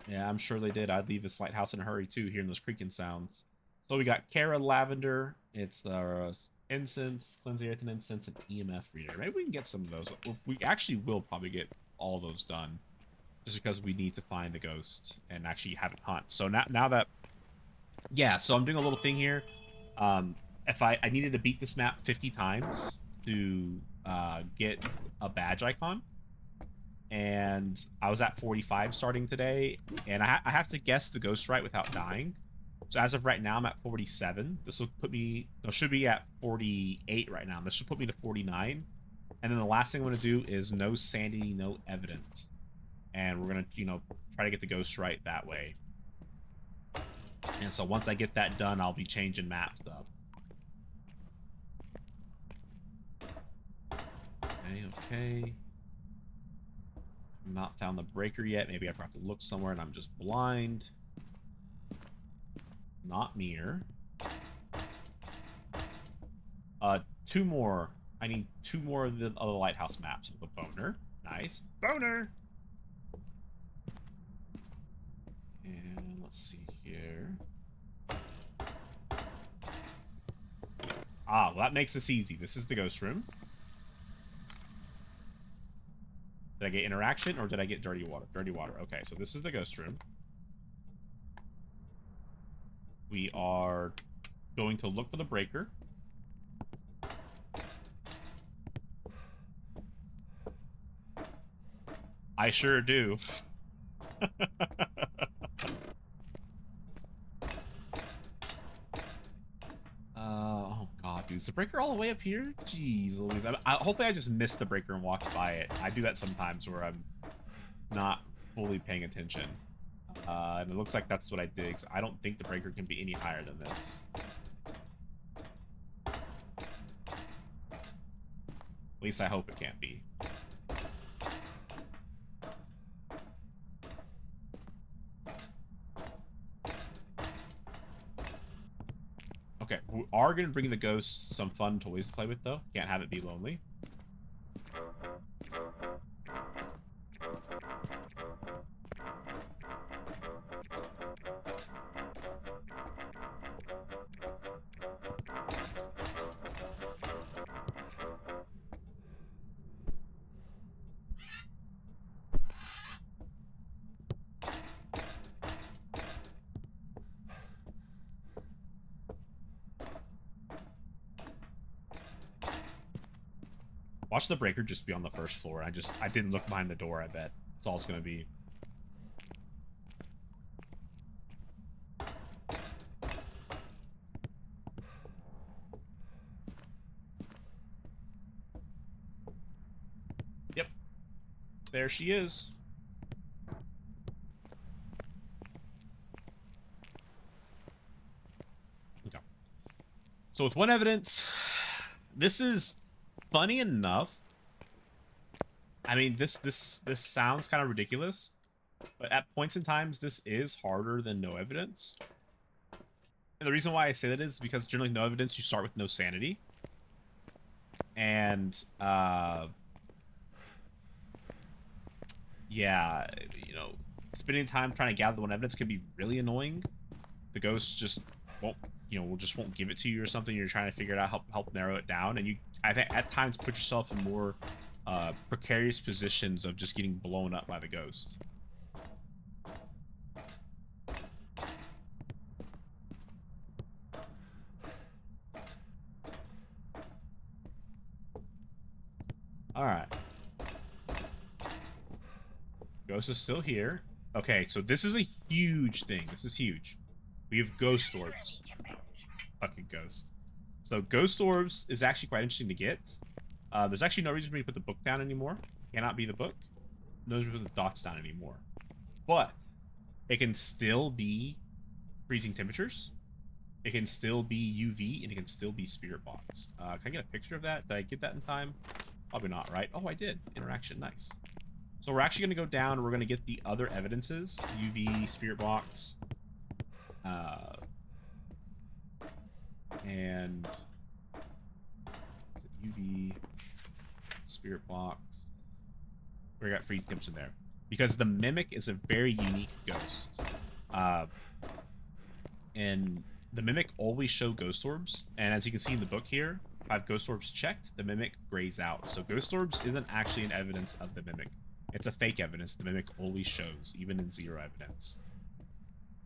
Yeah, I'm sure they did. I'd leave this lighthouse in a hurry too, hearing those creaking sounds. So we got Kara Lavender. It's incense, cleanse the earth and incense, and EMF reader. Maybe we can get some of those. We actually will probably get all those done, just because we need to find the ghost and actually have it hunt. So now that, yeah, so I'm doing a little thing here. If I needed to beat this map 50 times to get a badge icon, and I was at 45 starting today, and I have to guess the ghost right without dying. So as of right now, I'm at 47. This will put me, no, should be at 48 right now. This should put me to 49. And then the last thing I'm going to do is no sanity, no evidence. And we're going to, you know, try to get the ghost right that way. And so once I get that done, I'll be changing maps up. Okay. Not found the breaker yet. Maybe I forgot to look somewhere and I'm just blind. Not mirror. Two more. I need two more of the lighthouse maps. The boner. Nice. Boner! And let's see here. Ah, well, that makes this easy. This is the ghost room. Did I get interaction or did I get dirty water? Dirty water. Okay, so this is the ghost room. We are going to look for the breaker. I sure do. Oh god, dude. Is the breaker all the way up here? Jeez Louise. Hopefully I just missed the breaker and walked by it. I do that sometimes where I'm not fully paying attention. And it looks like that's what I did. I don't think the breaker can be any higher than this. At least I hope it can't be. Okay, we are going to bring the ghosts some fun toys to play with, though. Can't have it be lonely. Watch the breaker just be on the first floor. I didn't look behind the door, I bet. That's all it's gonna be. Yep. There she is. Okay. So with one evidence, this is funny enough. I mean, this sounds kind of ridiculous, but at points in times, this is harder than no evidence. And the reason why I say that is because generally no evidence, you start with no sanity. And, yeah, you know, spending time trying to gather the one evidence can be really annoying. The ghost just won't, you know, just won't give it to you or something. You're trying to figure it out, help narrow it down, and you, I think, at times put yourself in more precarious positions of just getting blown up by the ghost. All right. Ghost is still here. Okay, so this is a huge thing. This is huge. We have ghost orbs. Fucking ghost. So ghost orbs is actually quite interesting to get. There's actually no reason for me to put the book down anymore. Cannot be the book. No reason to put the dots down anymore. But it can still be freezing temperatures. It can still be UV, and it can still be spirit box. Can I get a picture of that? Did I get that in time? Probably not, right? Oh, I did. Interaction, nice. So we're actually going to go down and we're going to get the other evidences. UV, spirit box, and UV, spirit box. We got freeze temps in there because the mimic is a very unique ghost, and the mimic always show ghost orbs. And as you can see in the book here, if I have ghost orbs checked, the mimic grays out. So ghost orbs isn't actually an evidence of the mimic. It's a fake evidence the mimic always shows, even in zero evidence.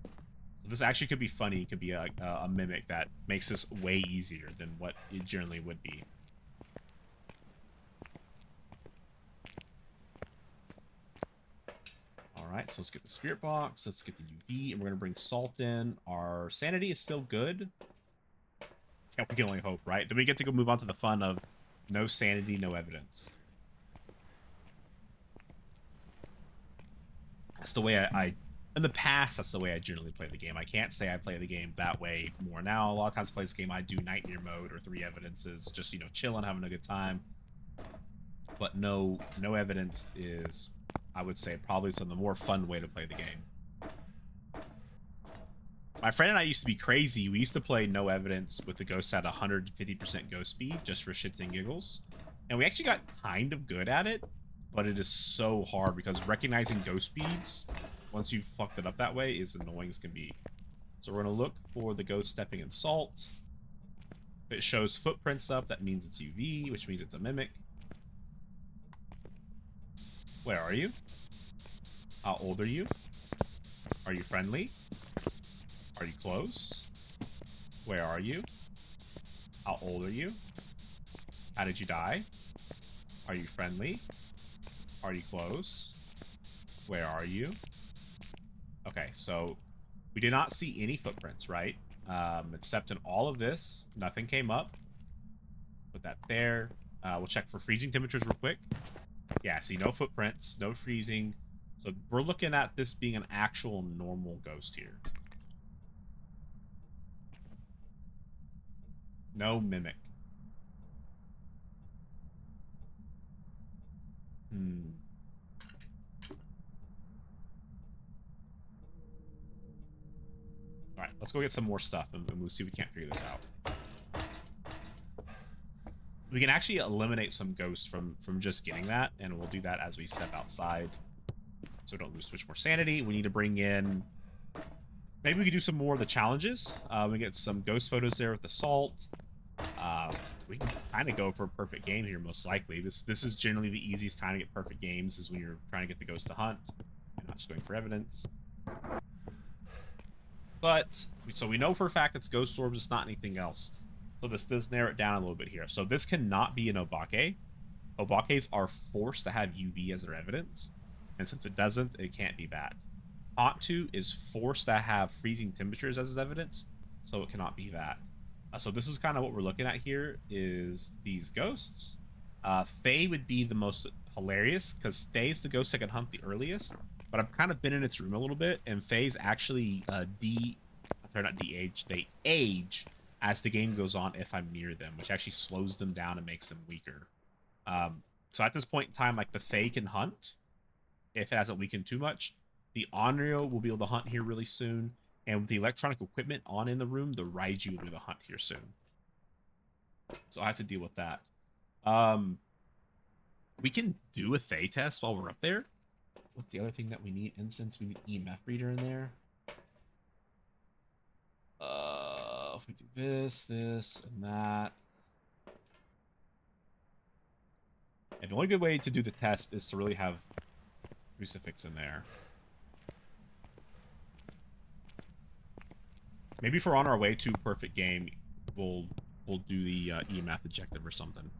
So this actually could be funny. It could be a mimic that makes this way easier than what it generally would be. Alright, so let's get the spirit box, let's get the UV, and we're gonna bring salt in. Our sanity is still good. Yeah, we can only hope, right? Then we get to go move on to the fun of no sanity, no evidence. That's the way I in the past, that's the way I generally play the game. I can't say I play the game that way more now. A lot of times I play this game, I do nightmare mode or 3 evidences, just, you know, chilling, having a good time. But no evidence is, I would say, probably some of the more fun way to play the game. My friend and I used to be crazy. We used to play no evidence with the ghosts at 150% ghost speed just for shits and giggles. And we actually got kind of good at it, but it is so hard because recognizing ghost speeds, once you've fucked it up that way, is annoying as can be. So we're going to look for the ghost stepping in salt. If it shows footprints up, that means it's UV, which means it's a mimic. Where are you? How old are you? Are you friendly? Are you close? Where are you? How old are you? How did you die? Are you friendly? Are you close? Where are you? Okay, so we did not see any footprints, right? Except in all of this, nothing came up. Put that there. We'll check for freezing temperatures real quick. Yeah, see, no footprints, no freezing. So we're looking at this being an actual normal ghost here. No mimic. Alright, let's go get some more stuff and we'll see if we can't figure this out. We can actually eliminate some ghosts from just getting that, and we'll do that as we step outside. So we don't lose too much more sanity. We need to bring in... Maybe we could do some more of the challenges. We get some ghost photos there with the salt. We can kind of go for a perfect game here, most likely. This is generally the easiest time to get perfect games, is when you're trying to get the ghost to hunt and not just going for evidence. But, so we know for a fact it's ghost orbs, it's not anything else. So this does narrow it down a little bit here. So this cannot be an obake. Obakes are forced to have UV as their evidence. And since it doesn't, it can't be that. Haunt2 is forced to have freezing temperatures as its evidence, so it cannot be that. So this is kind of what we're looking at here, is these ghosts. Faye would be the most hilarious, because Faye's the ghost that can hunt the earliest. But I've kind of been in its room a little bit, and Faye's actually they age as the game goes on if I'm near them, which actually slows them down and makes them weaker. So at this point in time, like, the Faye can hunt if it hasn't weakened too much. The Onryo will be able to hunt here really soon. And with the electronic equipment on in the room, the Raiju will be able to hunt here soon. So I have to deal with that. We can do a Faye test while we're up there. What's the other thing that we need? Incense, we need EMF reader in there. If we do this, and that. And the only good way to do the test is to really have crucifix in there. Maybe if we're on our way to perfect game, we'll do the EMF objective or something.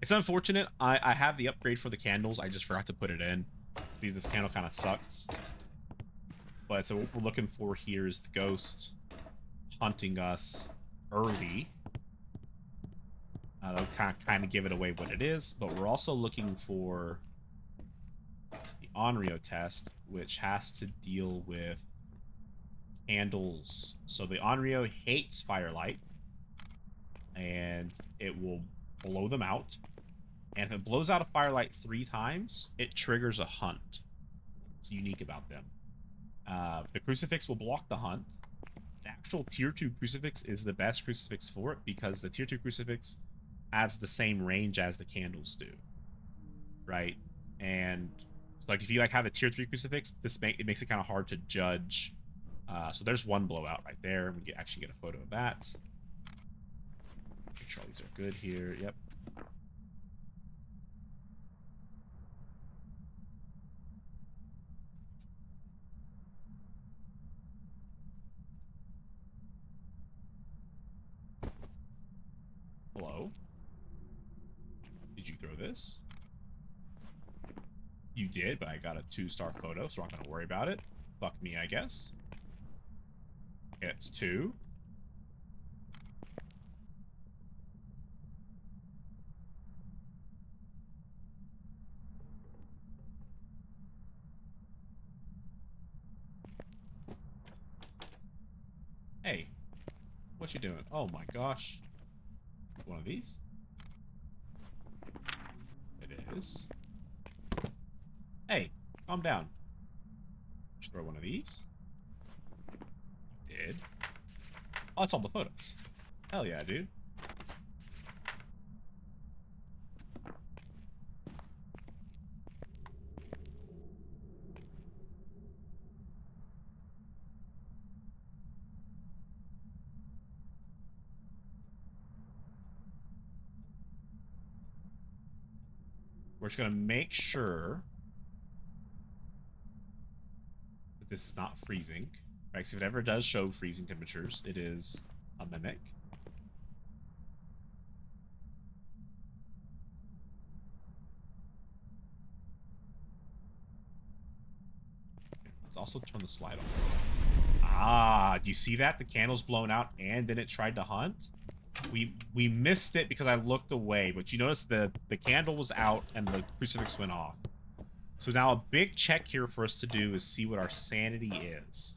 It's unfortunate. I have the upgrade for the candles. I just forgot to put it in because this candle kind of sucks. But so what we're looking for here is the ghost hunting us early. That'll kind of give it away what it is, but we're also looking for the Onryo test, which has to deal with candles. So the Onryo hates firelight, and it will blow them out. And if it blows out a firelight 3 times, it triggers a hunt. It's unique about them. The crucifix will block the hunt. The actual tier 2 crucifix is the best crucifix for it, because the tier 2 crucifix adds the same range as the candles do, right? And so, like, if you like have a tier 3 crucifix, it makes it kind of hard to judge. So there's one blowout right there. We can actually get a photo of that. Make sure all these are good here. Yep. Hello. Did you throw this? You did, but I got a 2-star photo, so I'm not gonna worry about it. Fuck me, I guess. Okay, it's 2. Hey, what you doing? Oh my gosh. One of these? It is. Hey, calm down. Just throw one of these. You did. Oh, that's all the photos. Hell yeah, dude. We're just gonna make sure that this is not freezing. Right, because if it ever does show freezing temperatures, it is a mimic. Let's also turn the slide on. Ah, do you see that? The candle's blown out and then it tried to hunt? We missed it because I looked away, but you notice the candle was out and the crucifix went off. So now a big check here for us to do is see what our sanity is.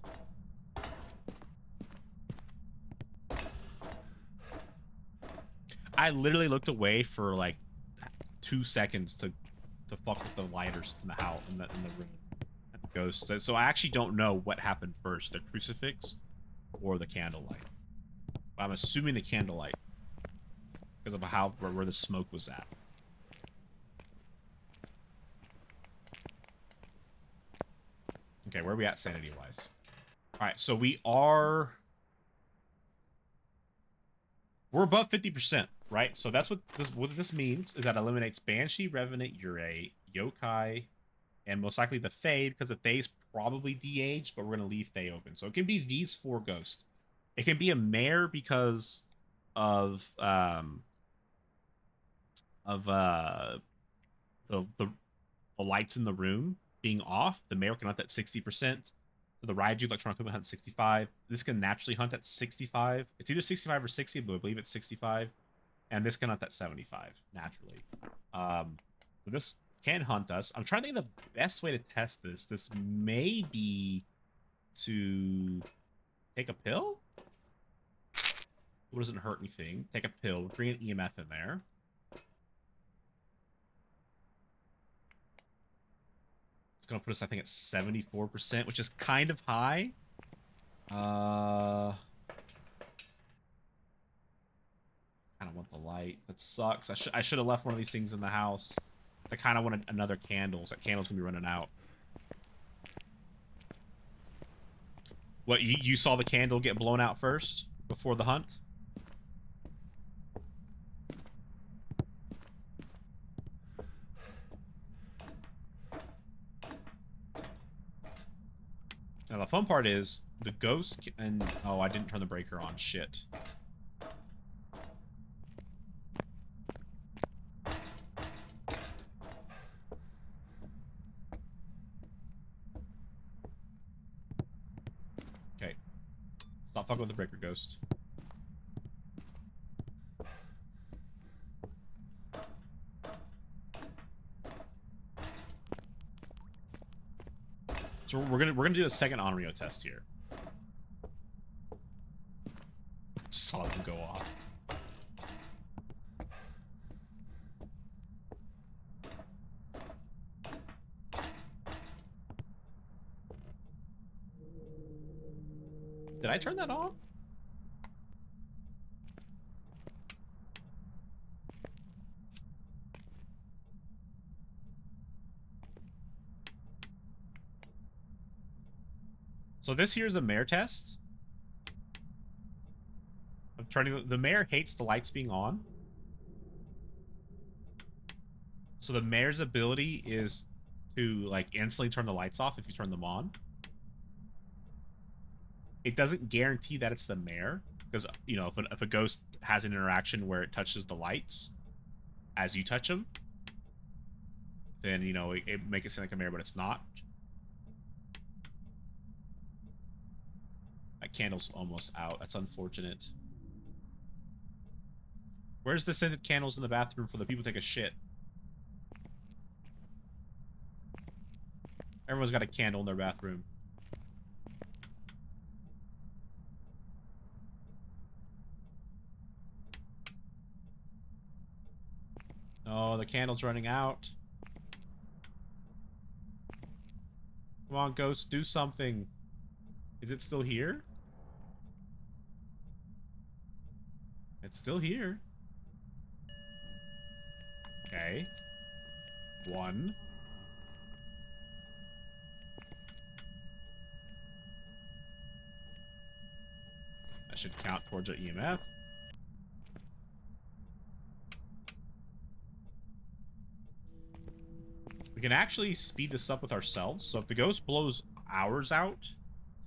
I literally looked away for like 2 seconds to fuck with the lighters in the house in the room. Ghost. So I actually don't know what happened first, the crucifix or the candlelight. But I'm assuming the candlelight because of how where the smoke was at. Okay, where are we at sanity wise? All right, so we're above 50%, right? So that's what this means is that eliminates Banshee, Revenant, Yurei, Yokai, and most likely the Fae, because the Fae's probably de-aged, but we're going to leave Fae open. So it can be these 4 ghosts. It can be a mare because of the lights in the room being off. The mare can hunt at 60%. So the Raiju electronic equipment hunts 65. This can naturally hunt at 65. It's either 65 or 60, but I believe it's 65. And this can hunt at 75 naturally. So this can hunt us. I'm trying to think of the best way to test this. This may be to take a pill. It doesn't hurt anything. Take a pill. Bring an EMF in there. It's gonna put us, I think, at 74%, which is kind of high. Kind of want the light. That sucks. I should have left one of these things in the house. I kind of wanted another candle. So that candle's gonna be running out. What, you saw the candle get blown out first before the hunt? Now the fun part is the ghost and oh, I didn't turn the breaker on. Shit. Okay. Stop fucking with the breaker, ghost. So we're gonna do a second Onryo test here. Just saw them go off. Did I turn that on? So this here is a mare test. I'm turning the mare hates the lights being on. So the mare's ability is to like instantly turn the lights off if you turn them on. It doesn't guarantee that it's the mare because you know if a ghost has an interaction where it touches the lights as you touch them, then, you know, it make it seem like a mirror, but it's not. That candle's almost out. That's unfortunate. Where's the scented candles in the bathroom for the people to take a shit? Everyone's got a candle in their bathroom. Oh, the candle's running out. Come on, ghost, do something. Is it still here? It's still here. Okay. 1. That should count towards our EMF. We can actually speed this up with ourselves. So if the ghost blows ours out,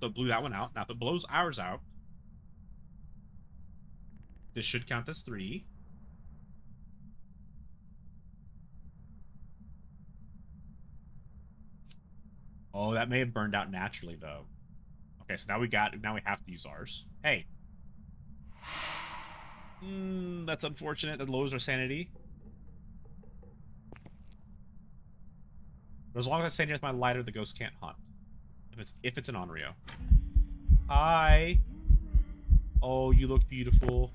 so it blew that one out. Now if it blows ours out, this should count as 3. Oh, that may have burned out naturally though. Okay, so now we have to use ours. Hey. That's unfortunate. That lowers our sanity. But as long as I stay near with my lighter, the ghost can't hunt. If it's an Onryo. Hi. Oh, you look beautiful.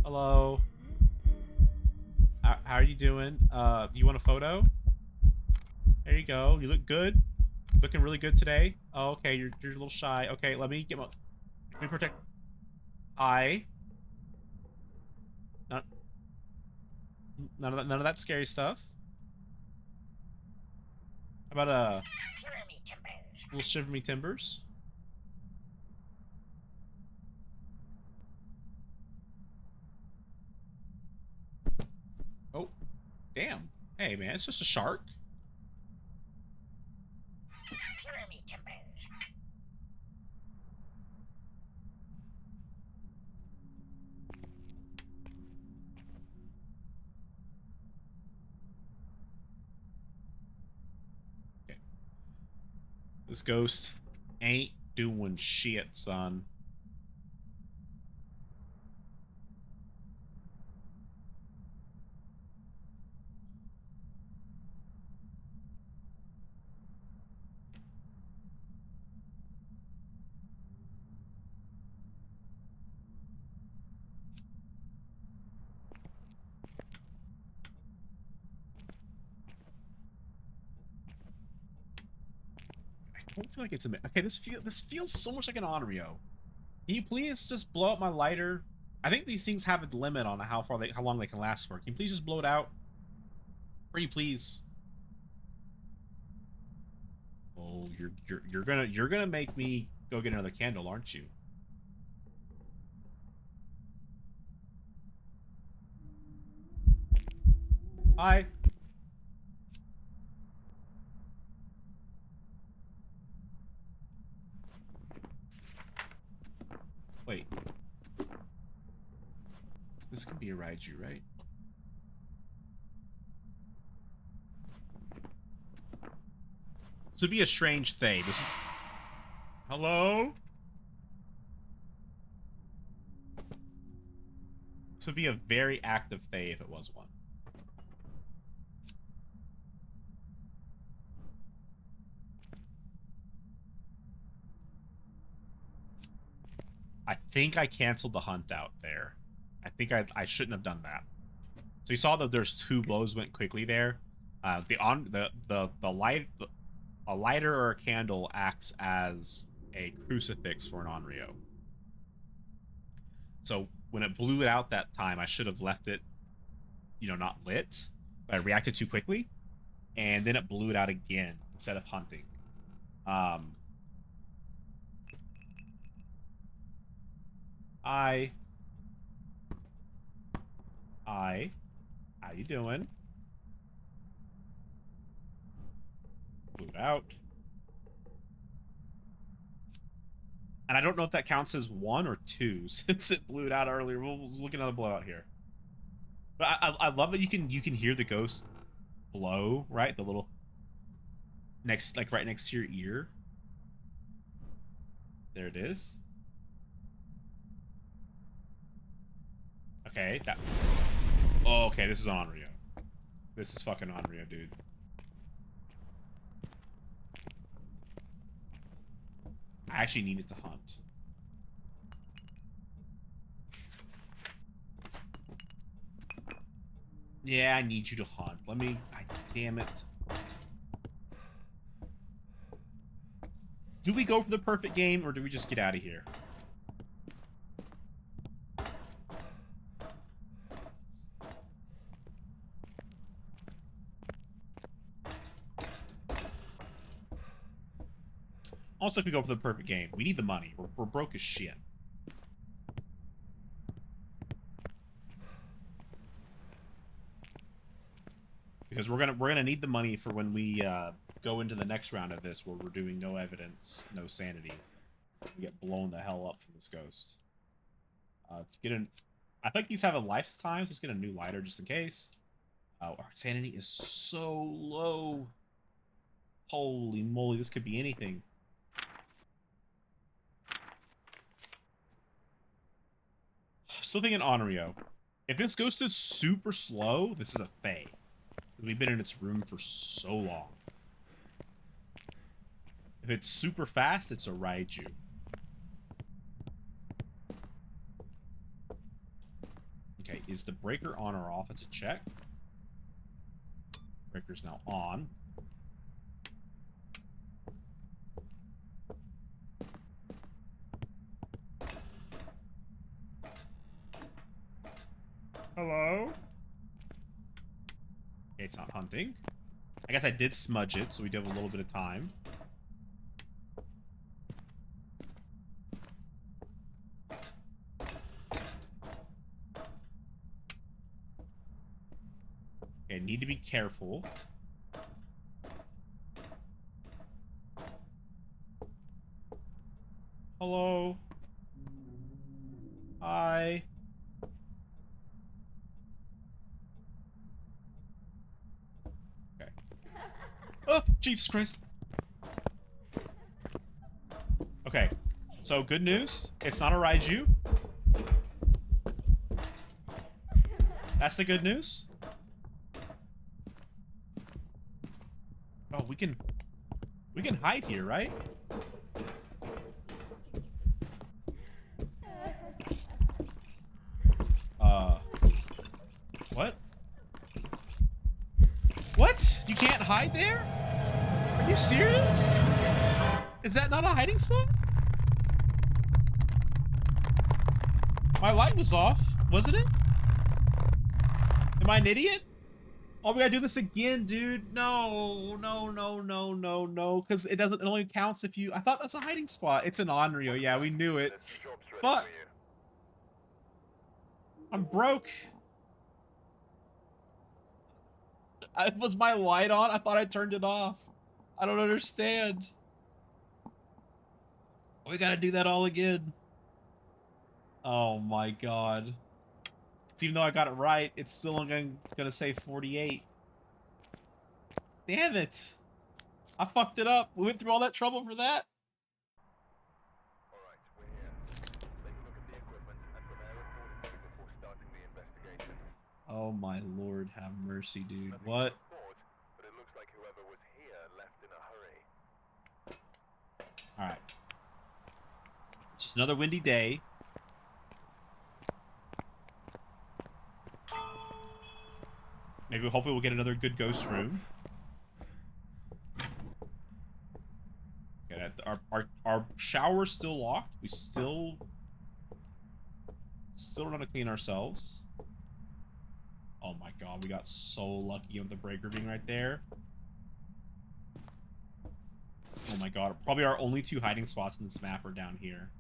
Hello. How are you doing? You want a photo? There you go. You look good. Looking really good today. Oh, okay. You're a little shy. Okay, let me protect. None of that scary stuff. How about little shiver me timbers? Oh, damn. Hey, man, it's just a shark. Shiver me timbers. This ghost ain't doing shit, son. I don't feel like it's a... Okay, this feels so much like an Onryo. Can you please just blow up my lighter? I think these things have a limit on how long they can last for. Can you please just blow it out? Pretty please. Oh, you're gonna make me go get another candle, aren't you? Hi. Wait. This could be a Raiju, right? This would be a strange Fae. Hello? This would be a very active Fae if it was one. I think I canceled the hunt out there. I think I shouldn't have done that. So you saw that there's 2 blows went quickly there. A lighter or a candle acts as a crucifix for an Onryo. So when it blew it out that time, I should have left it, you know, not lit. But I reacted too quickly, and then it blew it out again instead of hunting. Hi. How you doing? Blew it out. And I don't know if that counts as 1 or 2 since it blew it out earlier. We'll look at another blowout here. But I love that you can hear the ghost blow, right? The little next, like right next to your ear. There it is. Okay, that. Oh, okay, this is Onryo. This is fucking Onryo, dude. I actually needed to hunt. Yeah, I need you to hunt. Let me... damn it. Do we go for the perfect game, or do we just get out of here? Also, if we go for the perfect game, we need the money. We're broke as shit. Because we're gonna need the money for when we go into the next round of this, where we're doing no evidence, no sanity. We get blown the hell up from this ghost. Let's get an. I think these have a lifetime, so let's get a new lighter just in case. Our sanity is so low. Holy moly, this could be anything. Still thinking Onryo. If this ghost is super slow, this is a Fae. We've been in its room for so long. If it's super fast, it's a Raiju. Okay, is the breaker on or off? It's a check. Breaker's now on. Hello? Okay, it's not hunting. I guess I did smudge it, so we do have a little bit of time. Okay, need to be careful. Hello? Hi? Okay. Oh, Jesus Christ. Okay, so good news. It's not a Raiju. That's the good news. Oh, we can hide here, right? What? What? You can't hide there? Are you serious? Is that not a hiding spot? My light was off, wasn't it? Am I an idiot? Oh, we gotta do this again, dude. No, no, no, no, no, no. Because it doesn't, it only counts if you, I thought that's a hiding spot. It's an Onryo. Yeah, we knew it. But I'm broke. Was my light on? I thought I turned it off. I don't understand. We gotta do that all again. Oh my god. Even though I got it right, it's still only gonna say 48. Damn it. I fucked it up. We went through all that trouble for that. Alright, we're here. Take a look at the equipment and prepare accordingly before starting the investigation. Oh my lord, have mercy, dude. What? But it looks like whoever was here left in a hurry. Alright. It's just another windy day. Maybe, hopefully we'll get another good ghost room. Okay, our shower's still locked. We still don't have to clean ourselves. Oh my god, we got so lucky with the breaker being right there. Oh my god, probably our only two hiding spots in this map are down here.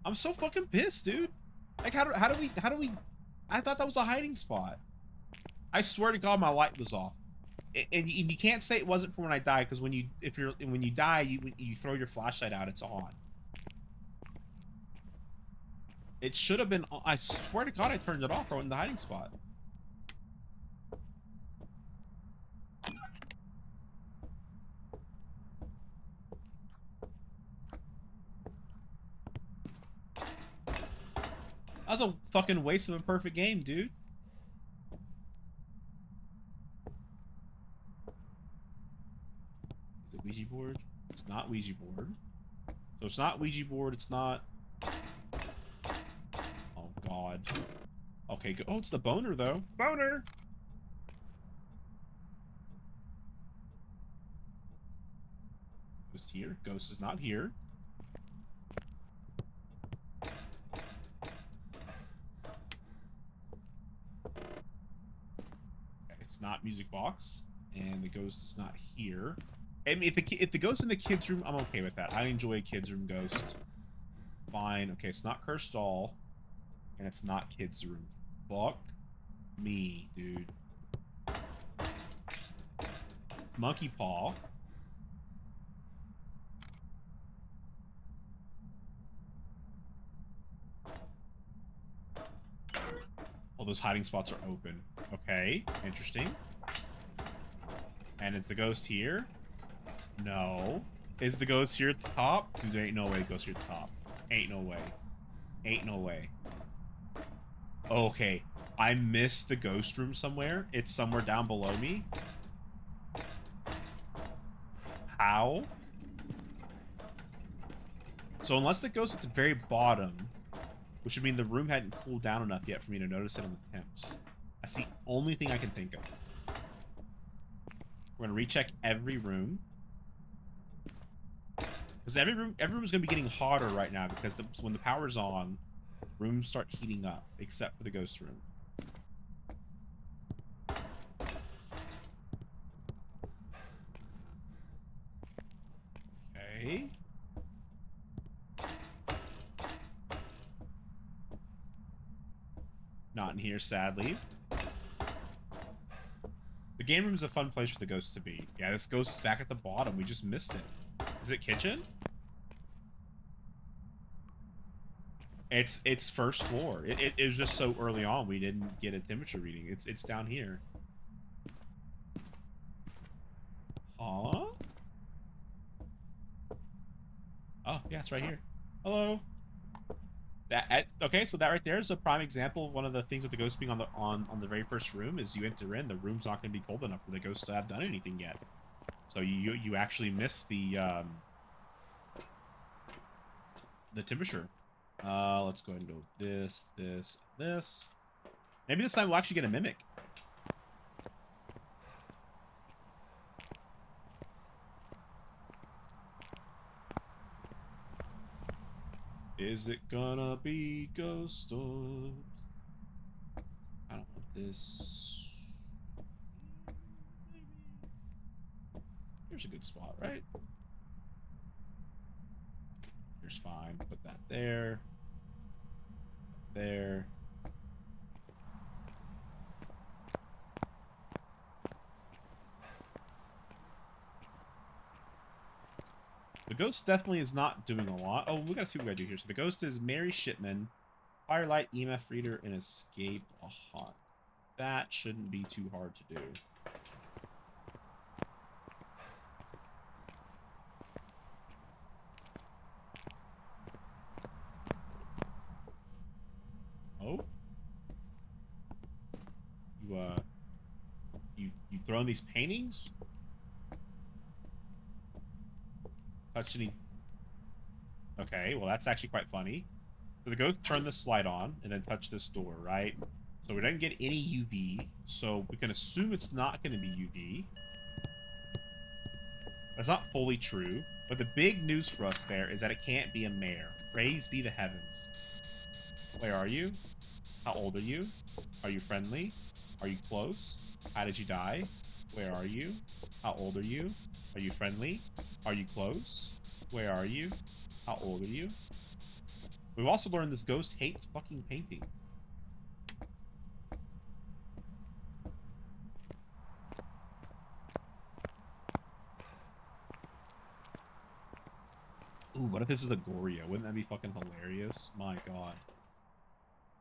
I'm so fucking pissed, dude. Like, how do we... I thought that was a hiding spot. I swear to God, my light was off. And you can't say it wasn't for when I died, because when you die, you throw your flashlight out, it's on. It should have been. I swear to God, I turned it off right in the hiding spot. That was a fucking waste of a perfect game, dude. Is it Ouija board? It's not Ouija board. So it's not Ouija board, it's not... Oh, God. Okay, go. Oh, it's the boner, though. Boner! Ghost here. Ghost is not here. Okay, it's not music box. And the ghost is not here. I mean, if the ghost in the kids' room, I'm okay with that. I enjoy a kids' room ghost. Fine. Okay, it's not cursed doll. And it's not kids' room. Fuck me, dude. Monkey paw. All those hiding spots are open. Okay, interesting. And is the ghost here? No. Is the ghost here at the top? Dude, there ain't no way the ghost here at the top. Ain't no way. Ain't no way. Okay. I missed the ghost room somewhere. It's somewhere down below me. How? So unless the ghost at the very bottom, which would mean the room hadn't cooled down enough yet for me to notice it on the temps. That's the only thing I can think of. We're gonna recheck every room. Because every room is gonna be getting hotter right now because when the power's on, rooms start heating up, except for the ghost room. Okay. Not in here, sadly. The game room is a fun place for the ghost to be. Yeah, this ghost is back at the bottom. We just missed it. Is it kitchen? It's first floor. It was just so early on we didn't get a temperature reading. It's down here. Huh? Oh, yeah, it's right here. Hello. Okay, so that right there is a prime example of one of the things with the ghost being on the very first room is you enter in, the room's not going to be cold enough for the ghost to have done anything yet. So you actually miss the temperature. Let's go ahead and go this. Maybe this time we'll actually get a mimic. Is it gonna be ghost orbs? I don't want this. Here's a good spot, right? Here's fine. Put that there. There. The ghost definitely is not doing a lot. Oh, we gotta see what we gotta do here. So the ghost is Mary Shipman, Firelight, EMF Reader, and Escape a Haunt. That shouldn't be too hard to do. Oh? You throwing these paintings? Touch any... Okay, well that's actually quite funny. So the ghost turned this slide on and then touch this door, right? So we didn't get any UV, so we can assume it's not going to be UV. That's not fully true, but the big news for us there is that it can't be a mare. Praise be the heavens. Where are you? How old are you? Are you friendly? Are you close? How did you die? Where are you? How old are you? Are you friendly? Are you close? Where are you? How old are you? We've also learned this ghost hates fucking painting. Ooh, what if this is a Goryo? Wouldn't that be fucking hilarious? My god.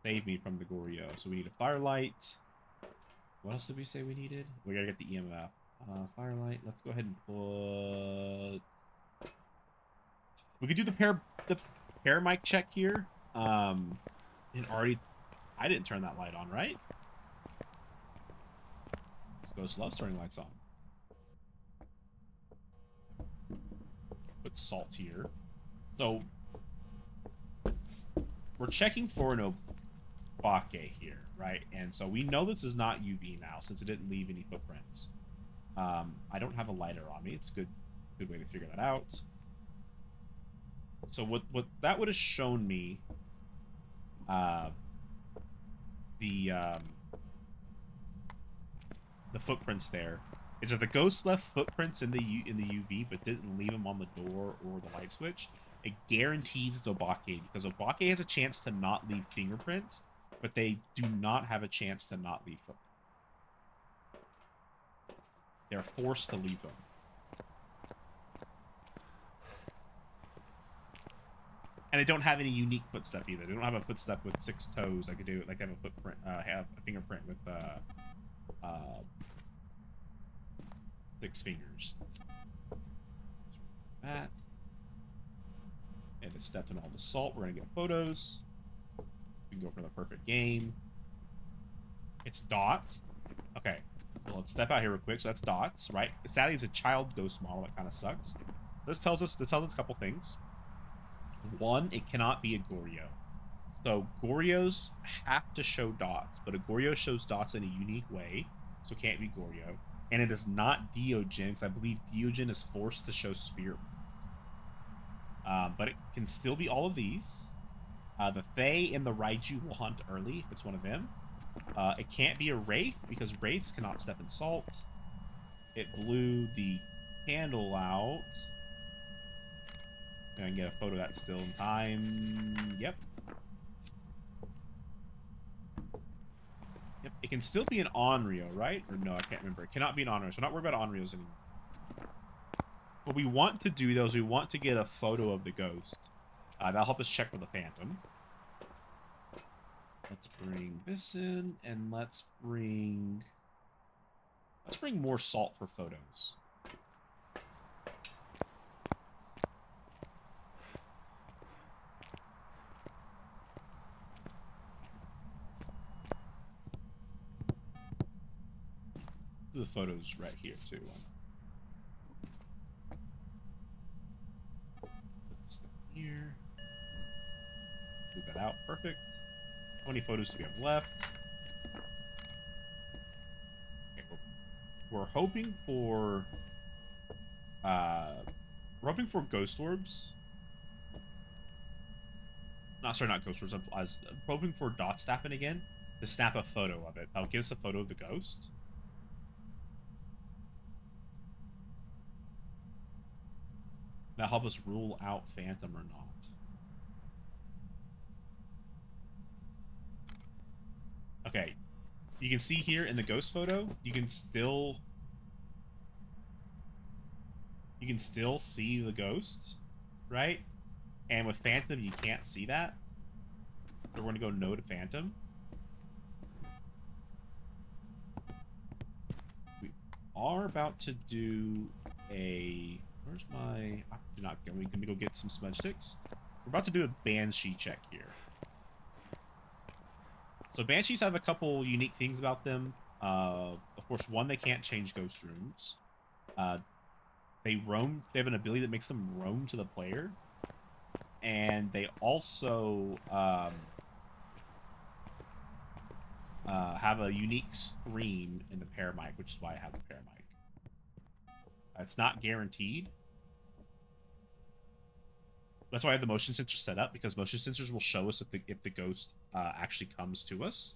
Save me from the Goryo. So we need a Firelight. What else did we say we needed? We gotta get the EMF. Firelight. Let's go ahead and put... We could do the pair mic check here. It already... I didn't turn that light on, right? Ghost loves turning lights on. Put salt here. So... we're checking for an obake here, right? And so we know this is not UV now, since it didn't leave any footprints. I don't have a lighter on me. It's a good way to figure that out. So what that would have shown me, the footprints there, is if the ghost left footprints in the UV but didn't leave them on the door or the light switch, it guarantees it's obake, because obake has a chance to not leave fingerprints, but they do not have a chance to not leave footprints. They're forced to leave them. And they don't have any unique footstep either. They don't have a footstep with 6 toes. I could do it like they have a footprint, have a fingerprint with 6 fingers. That. And it stepped in all the salt. We're gonna get photos. We can go for the perfect game. It's dots. Okay. So let's step out here real quick. So that's dots, right? Sadly, it's a child ghost model. That kind of sucks. This tells us a couple things. One, it cannot be a Goryo. So Goryos have to show dots, but a Goryo shows dots in a unique way, so it can't be Goryo. And it is not Deogen, because I believe Deogen is forced to show spirit. But it can still be all of these. The Fae and the Raiju will hunt early if it's one of them. It can't be a Wraith, because Wraiths cannot step in salt. It blew the candle out. I can get a photo of that still in time. Yep. Yep. It can still be an Onryo, right? Or no, I can't remember. It cannot be an Onryo, so we're not worried about Onryos anymore. What we want to do, though, is we want to get a photo of the ghost. That'll help us check for the phantom. Let's bring this in, and let's bring more salt for photos. The photos right here too. Put this thing here. Move that out. Perfect. How many photos do we have left? Okay, we're hoping for ghost orbs. Not ghost orbs. I was hoping for dot snapping again to snap a photo of it. That'll give us a photo of the ghost. That'll help us rule out phantom or not. Okay, you can see here in the ghost photo, you can still see the ghost, right? And with phantom, you can't see that. So we're gonna go no to phantom. We are about to do a... Where's my... I'm not going. Let me go get some smudge sticks. We're about to do a Banshee check here. So Banshees have a couple unique things about them. Of course, one, they can't change ghost rooms. They roam. They have an ability that makes them roam to the player. And they also have a unique scream in the paramic, which is why I have the paramic. It's not guaranteed. That's why I have the motion sensor set up, because motion sensors will show us if the ghost actually comes to us.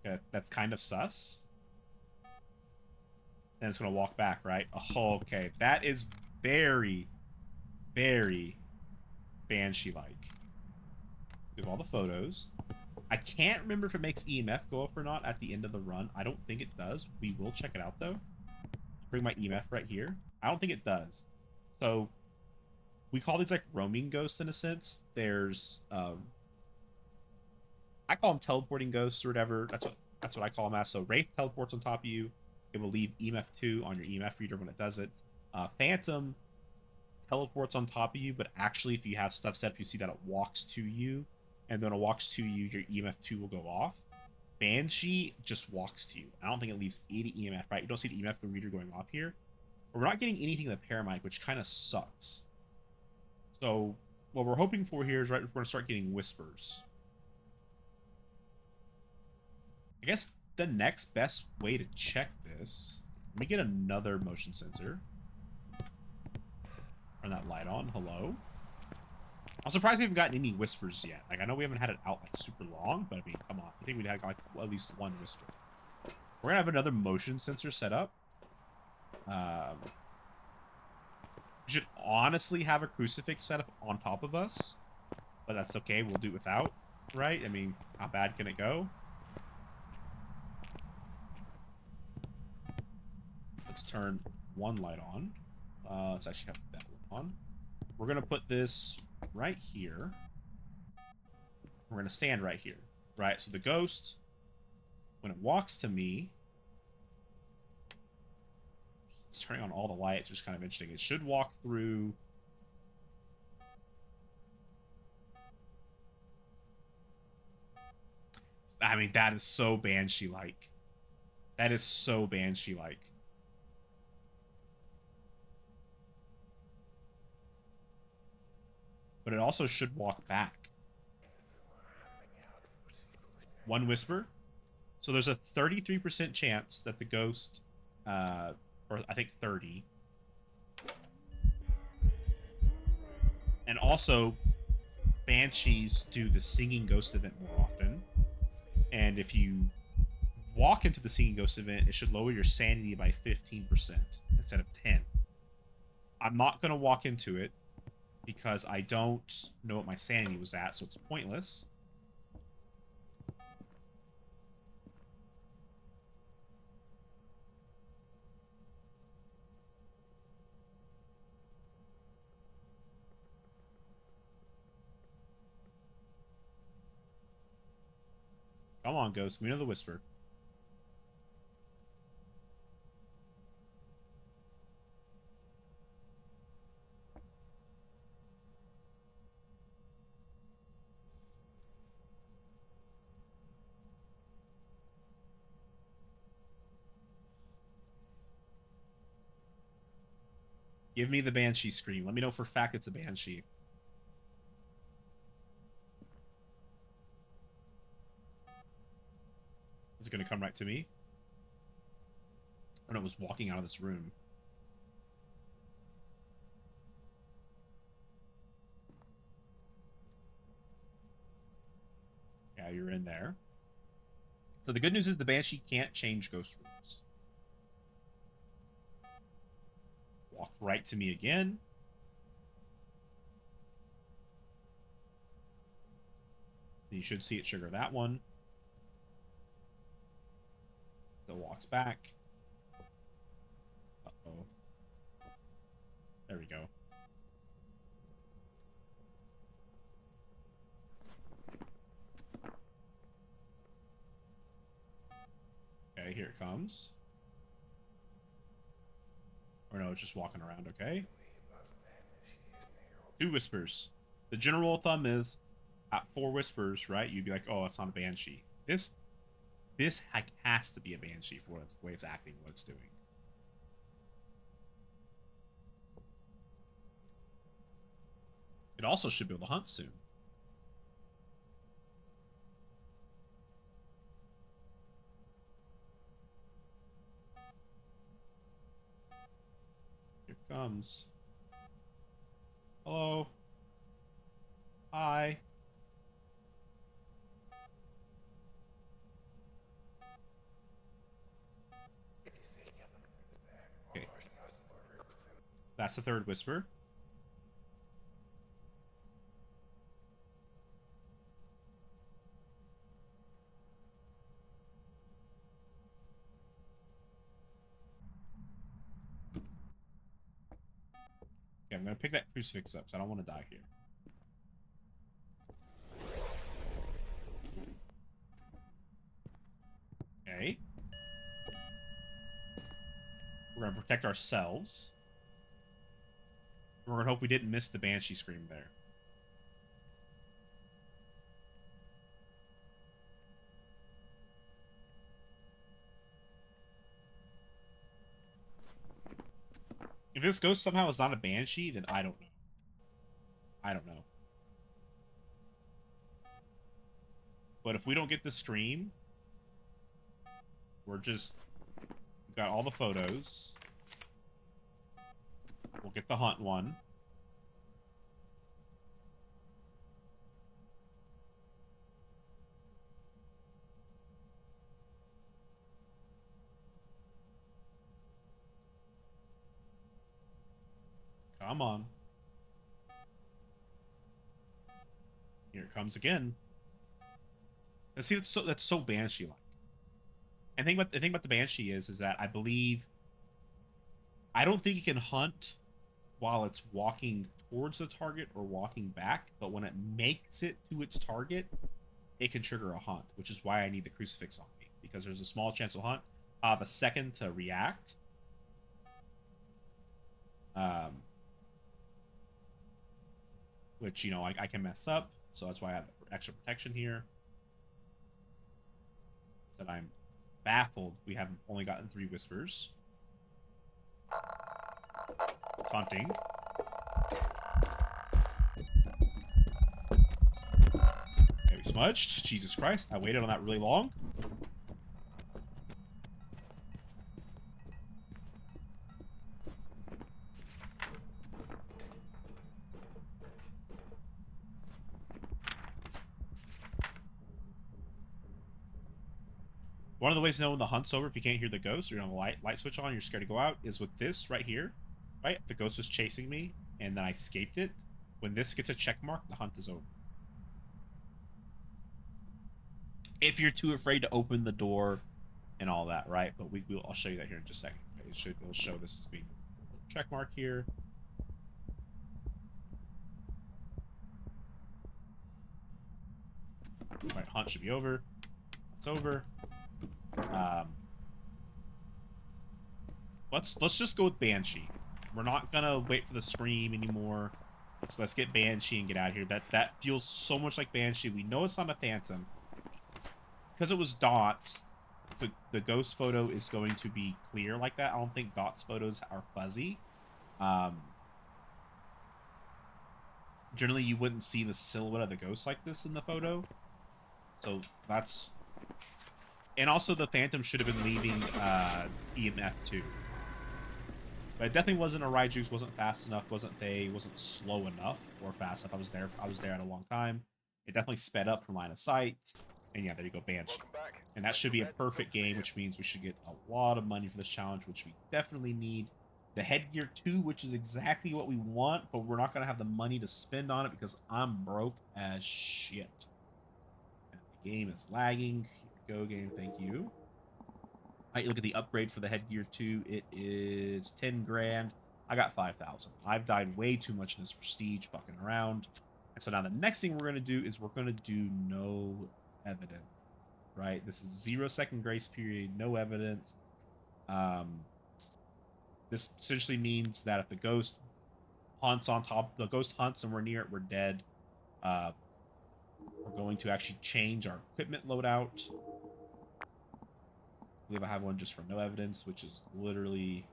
Okay, that's kind of sus. Then it's gonna walk back, right? Oh, okay, that is very, very Banshee-like. We have all the photos. I can't remember if it makes EMF go up or not at the end of the run. I don't think it does. We will check it out, though. Bring my EMF right here. I don't think it does. So, we call these, like, roaming ghosts, in a sense. There's, I call them teleporting ghosts or whatever. That's what I call them as. So, Wraith teleports on top of you. It will leave EMF 2 on your EMF reader when it does it. Phantom teleports on top of you, but actually, if you have stuff set up, you see that it walks to you, and then it walks to you, your EMF 2 will go off. Banshee just walks to you. I don't think it leaves any EMF, right? You don't see the EMF reader going off here. But we're not getting anything in the paramedic, which kind of sucks. So what we're hoping for here is, right, we're going to start getting whispers. I guess the next best way to check this, let me get another motion sensor. Turn that light on. Hello? I'm surprised we haven't gotten any whispers yet. Like, I know we haven't had it out, like, super long, but, I mean, come on. I think we'd have, like, at least one whisper. We're gonna have another motion sensor set up. We should honestly have a crucifix set up on top of us, but that's okay. We'll do it without, right? I mean, how bad can it go? Let's turn one light on. Let's actually have that one on. We're gonna put this right here. We're gonna stand right here, right? So the ghost, when it walks to me, it's turning on all the lights, which is kind of interesting. It should walk through. I mean, that is so Banshee-like. That is so Banshee-like. But it also should walk back. One whisper. So there's a 33% chance that the ghost, or I think 30. And also, Banshees do the singing ghost event more often. And if you walk into the singing ghost event, it should lower your sanity by 15% instead of 10. I'm not going to walk into it because I don't know what my sanity was at, so it's pointless. Come on, ghost. Give me another whisper. Give me the Banshee scream. Let me know for a fact it's a Banshee. Is it going to come right to me? When it was walking out of this room. Yeah, you're in there. So the good news is the Banshee can't change ghost rooms. Walk right to me again. You should see it trigger that one. So it walks back. Uh-oh. There we go. Okay, here it comes. Or no, it's just walking around, okay? 2 whispers. The general thumb is, at 4 whispers, right, you'd be like, oh, it's not a Banshee. This has to be a Banshee for the way it's acting, what it's doing. It also should be able to hunt soon. Here it comes. Hello. Hi. Okay. That's the 3rd whisper. Okay, I'm gonna pick that crucifix up, so I don't want to die here. Okay. We're gonna protect ourselves. We're gonna hope we didn't miss the Banshee scream there. If this ghost somehow is not a Banshee, then I don't know. I don't know. But if we don't get the scream, we're just... We've got all the photos. We'll get the hunt one. Come on. Here it comes again. And see, that's so Banshee-like. And the thing about the Banshee is that I believe... I don't think it can hunt while it's walking towards the target or walking back, but when it makes it to its target, it can trigger a hunt, which is why I need the crucifix on me, because there's a small chance of hunt. I'll have a second to react. Which, you know, I can mess up, so that's why I have extra protection here. That I'm baffled we haven't only gotten 3 whispers. It's hunting. Okay, we smudged. Jesus Christ, I waited on that really long. One of the ways to know when the hunt's over, if you can't hear the ghost, or you don't have a light switch on, you're scared to go out, is with this right here. Right? The ghost was chasing me, and then I escaped it. When this gets a check mark, the hunt is over. If you're too afraid to open the door and all that, right? But I'll show you that here in just a second. It'll show this as being a check mark here. Right, hunt should be over. It's over. Let's just go with Banshee. We're not gonna wait for the scream anymore. Let's get Banshee and get out of here. That feels so much like Banshee. We know it's not a Phantom. Because it was Dots, the ghost photo is going to be clear like that. I don't think Dots photos are fuzzy. Generally, you wouldn't see the silhouette of the ghost like this in the photo. So that's... And also, the Phantom should have been leaving EMF too. But it definitely wasn't a Raiju's, wasn't fast enough, wasn't slow enough or fast enough. I was there at a long time. It definitely sped up from line of sight. And yeah, there you go, Banshee. And that should be a perfect game, which means we should get a lot of money for this challenge, which we definitely need. The headgear too, which is exactly what we want, but we're not going to have the money to spend on it because I'm broke as shit. And the game is lagging. Here we go, game, thank you. Alright, look at the upgrade for the headgear too. It is 10 grand. I got 5,000. I've died way too much in this prestige fucking around. And so now the next thing we're going to do is we're going to do no evidence. Right? This is 0-second grace period, no evidence. This essentially means that if the ghost hunts on top, the ghost hunts and we're near it, we're dead. We're going to actually change our equipment loadout. I believe I have one just for no evidence, which is literally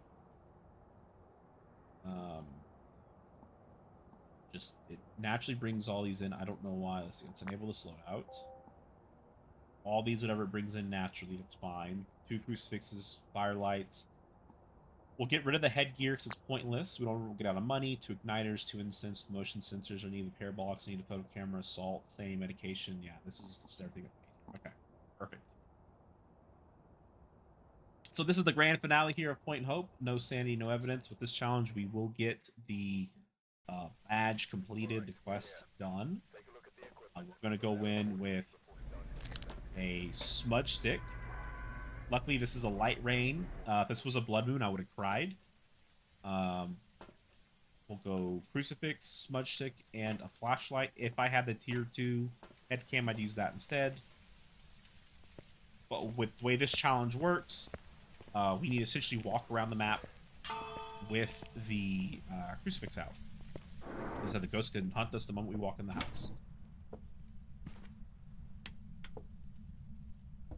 just it naturally brings all these in. I don't know why. Let's see. Let's enable the slow out. All these, whatever it brings in naturally, that's fine. 2 crucifixes, firelights. We'll get rid of the headgear because it's pointless. We'll get out of money. 2 igniters, 2 instants, motion sensors are needed. Parabolics, need a photo camera, salt, sanity medication. Yeah, this is everything. Okay, perfect. So this is the grand finale here of Point Hope. No sanity, no evidence. With this challenge, we will get the badge completed, the quest done. We're going to go in with a smudge stick. Luckily, this is a light rain. If this was a blood moon, I would have cried. We'll go crucifix, smudge stick, and a flashlight. If I had the tier 2 head cam, I'd use that instead. But with the way this challenge works, we need to essentially walk around the map with the crucifix out. They said the ghost can hunt us the moment we walk in the house.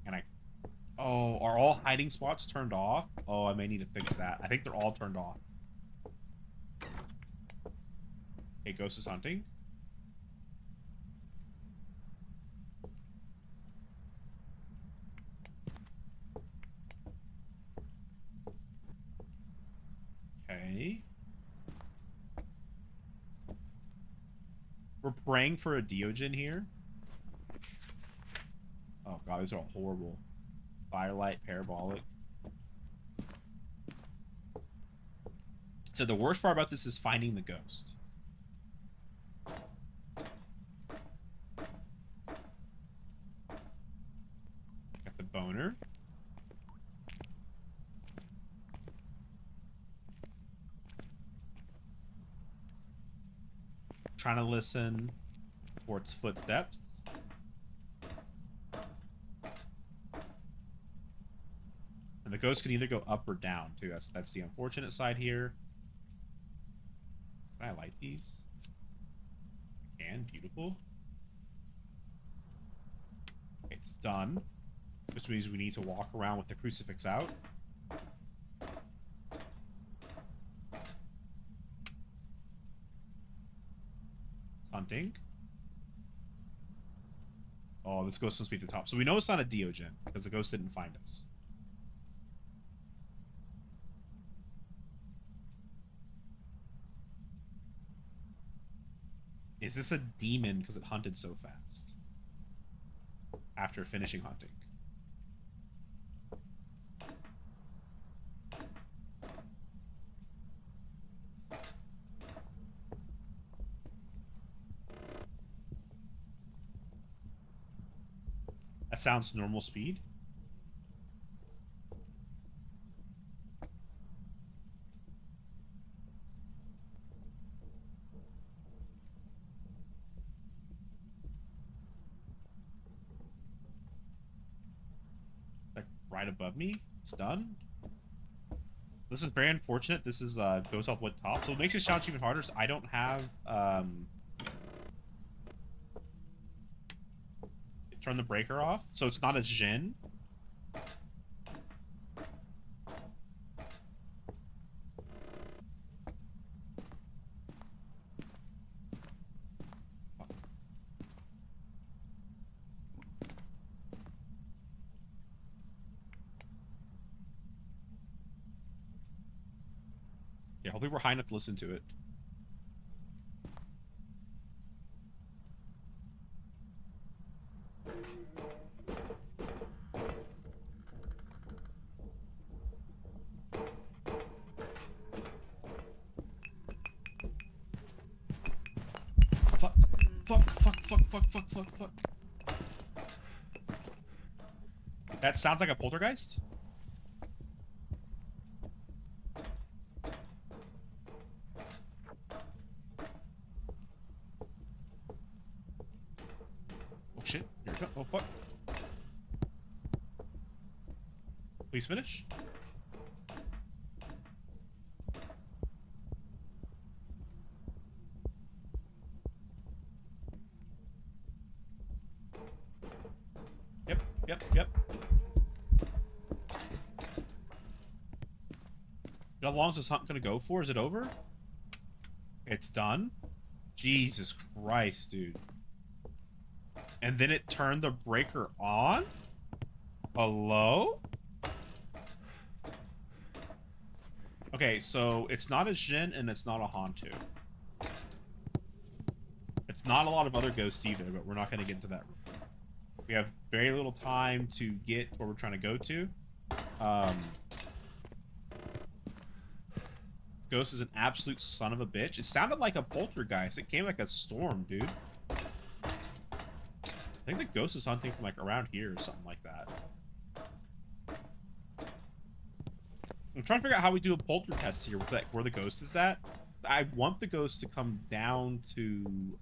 And oh, are all hiding spots turned off? Oh, I may need to fix that. I think they're all turned off. Okay, ghost is hunting. Okay. We're praying for a Diogen here. Oh god, these are all horrible. Firelight, parabolic. So the worst part about this is finding the ghost. Got the boner. Trying to listen for its footsteps. And the ghost can either go up or down too. That's the unfortunate side here. Can I light these? I can. Beautiful. Okay, it's done. Which means we need to walk around with the crucifix out. Hunting. Oh, this ghost must be at the top. So we know it's not a Diogen because the ghost didn't find us. Is this a demon because it hunted so fast? After finishing hunting. That sounds normal speed. Like right above me. It's done. This is very unfortunate. This is goes off wood top. So it makes this challenge even harder. So I don't have turn the breaker off. So it's not a Jin. Yeah, hopefully we're high enough to listen to it. Fuck. That sounds like a poltergeist? Oh shit. Here we go. Oh fuck. Please finish. Yep. How long is this hunt gonna go for? Is it over? It's done? Jesus Christ, dude. And then it turned the breaker on? Hello? Okay, so it's not a Jin and it's not a Hantu. It's not a lot of other ghosts either, but we're not going to get into that. We have very little time to get where we're trying to go to. Ghost is an absolute son of a bitch. It sounded like a poltergeist. It came like a storm, dude. I think the ghost is hunting from like around here or something like that. I'm trying to figure out how we do a poltergeist here with like where the ghost is at. I want the ghost to come down to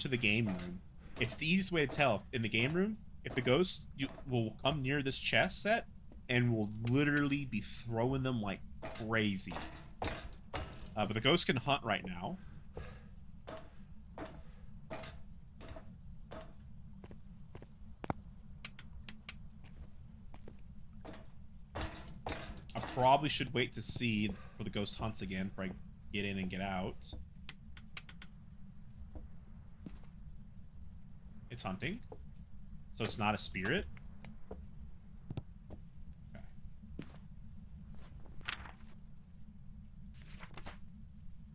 the game room. It's the easiest way to tell in the game room if the ghost will come near this chest set and will literally be throwing them like crazy. But the ghost can hunt right now. I probably should wait to see for the ghost hunts again before I get in and get out. It's hunting. So it's not a spirit. Okay.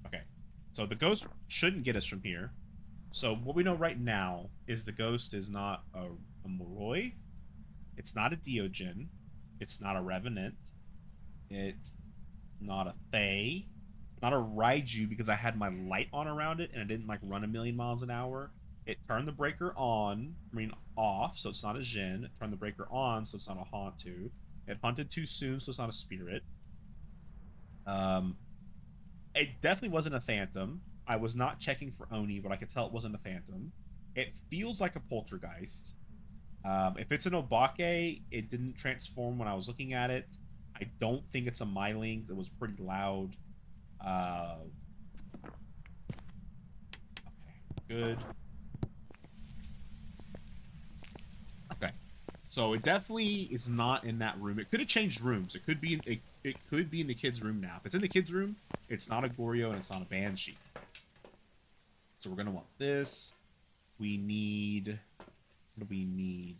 Okay. So the ghost shouldn't get us from here. So what we know right now is the ghost is not a Moroi. It's not a Deogen. It's not a Revenant. It's not a Fae. It's not a Raiju because I had my light on around it and it didn't like run a million miles an hour. It turned the breaker on, I mean off, so it's not a Jin. It turned the breaker on, so it's not a Hantu. It hunted too soon, so it's not a spirit. It definitely wasn't a phantom. I was not checking for Oni, but I could tell it wasn't a phantom. It feels like a poltergeist. If it's an Obake, it didn't transform when I was looking at it. I don't think it's a Myling. It was pretty loud. Okay, good. Okay, so it definitely is not in that room. It could have changed rooms. It could be it could be in the kids' room now. If it's in the kids' room, it's not a Goryo and it's not a Banshee. So we're gonna want this. We need. What do we need?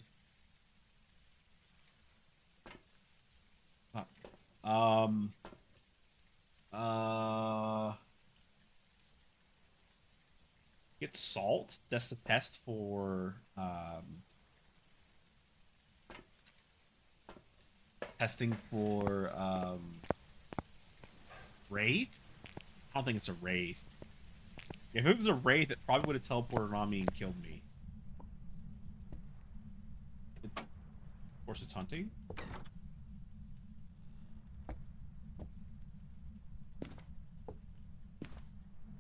Fuck. Get salt. That's the test for testing for Wraith. I don't think it's a Wraith. If it was a Wraith, it probably would have teleported on me and killed me. Of course, it's hunting.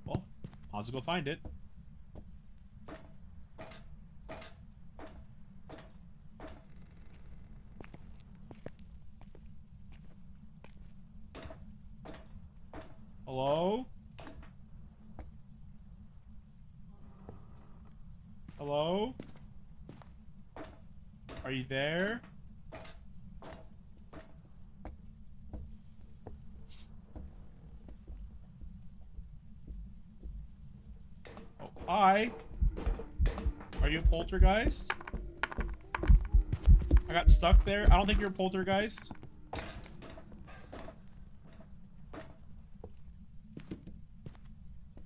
Well, I'll just go find it. Hello? Hello? Are you there? Oh, hi. Are you a poltergeist? I got stuck there. I don't think you're a poltergeist.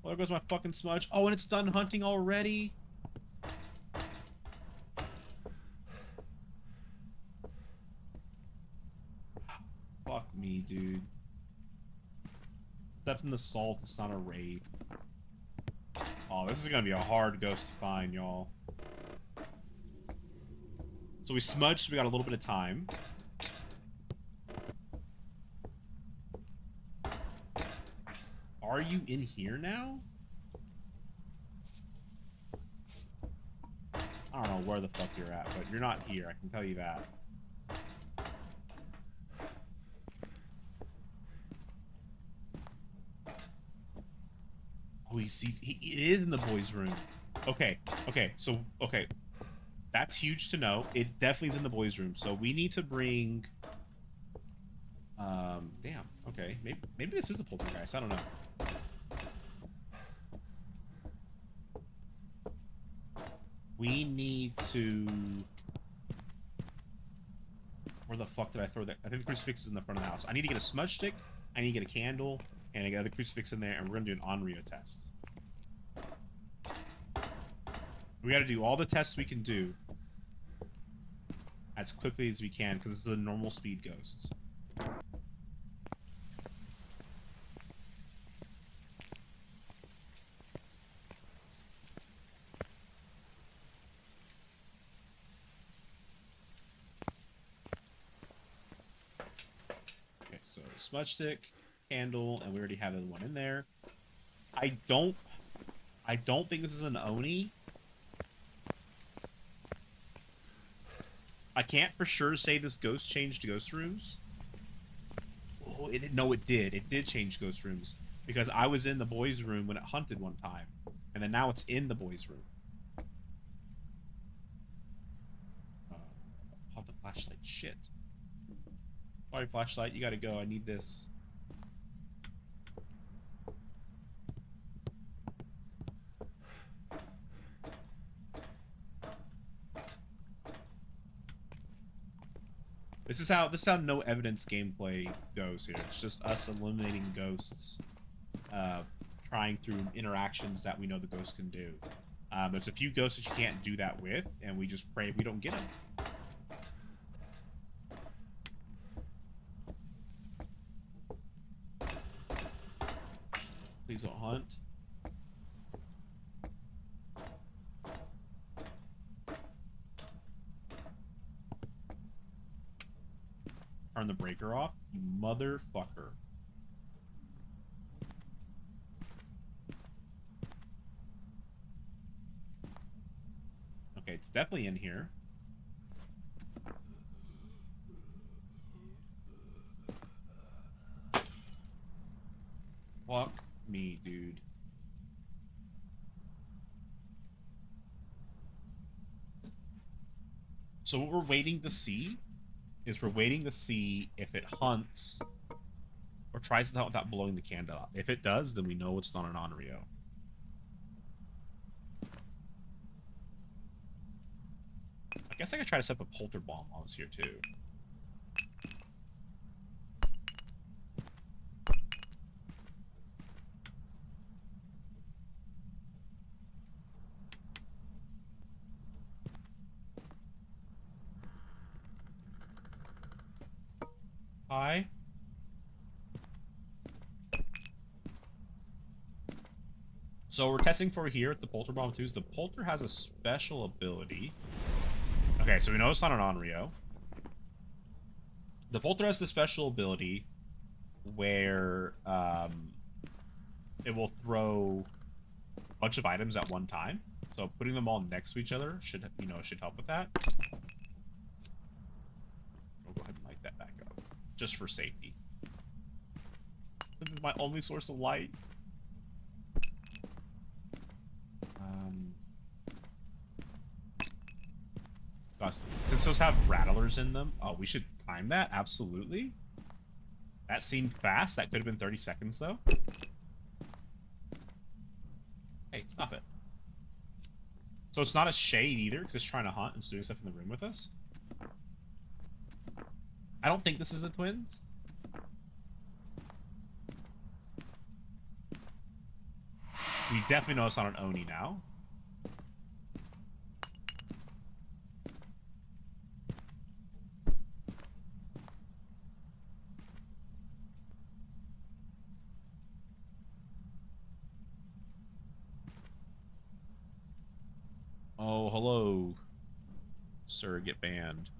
Well, there goes my fucking smudge. Oh, and it's done hunting already? Fuck me, dude. Steps in the salt. It's not a raid. Oh, this is gonna be a hard ghost to find, y'all. So we smudged, so we got a little bit of time. Are you in here now? I don't know where the fuck you're at, but you're not here, I can tell you that. Oh, he sees. It is in the boys' room. Okay, okay, so, okay. That's huge to know. It definitely is in the boys' room, so we need to bring... damn, okay. Maybe this is the poltergeist, I don't know. We need to... Where the fuck did I throw that? I think the crucifix is in the front of the house. I need to get a smudge stick, I need to get a candle, and I got the crucifix in there, and we're gonna do an Onryo test. We gotta do all the tests we can do as quickly as we can, because this is a normal speed ghost. Okay, so smudge stick, candle, and we already have the one in there. I don't think this is an Oni. I can't for sure say this ghost changed ghost rooms. Oh, Oh, no, it did. It did change ghost rooms because I was in the boys' room when it hunted one time, and then now it's in the boys' room. Oh, the flashlight. Shit. Sorry, flashlight. You gotta go. I need this. This is how no evidence gameplay goes here. It's just us eliminating ghosts, trying through interactions that we know the ghost can do. There's a few ghosts that you can't do that with, and we just pray we don't get them. Please don't hunt. Turn the breaker off, you motherfucker. Okay, it's definitely in here. Fuck me, dude. So what we're waiting to see is we're waiting to see if it hunts or tries to hunt without blowing the candle out. If it does, then we know it's not an Onryo. I guess I could try to set up a polter bomb while I was here too. Hi. So we're testing for here at the Polter Bomb 2s. The Polter has a special ability. Okay, so we know it's not an Onryo. The Polter has the special ability where it will throw a bunch of items at one time. So putting them all next to each other should help with that. We'll go ahead and light that back up, just for safety. This is my only source of light. Gosh, since those have rattlers in them, oh, we should time that, absolutely. That seemed fast. That could have been 30 seconds, though. Hey, stop it. So it's not a shade either, because it's trying to hunt and it's doing stuff in the room with us. I don't think this is the twins. We definitely know it's not an Oni now. Oh, hello. Sir, get banned.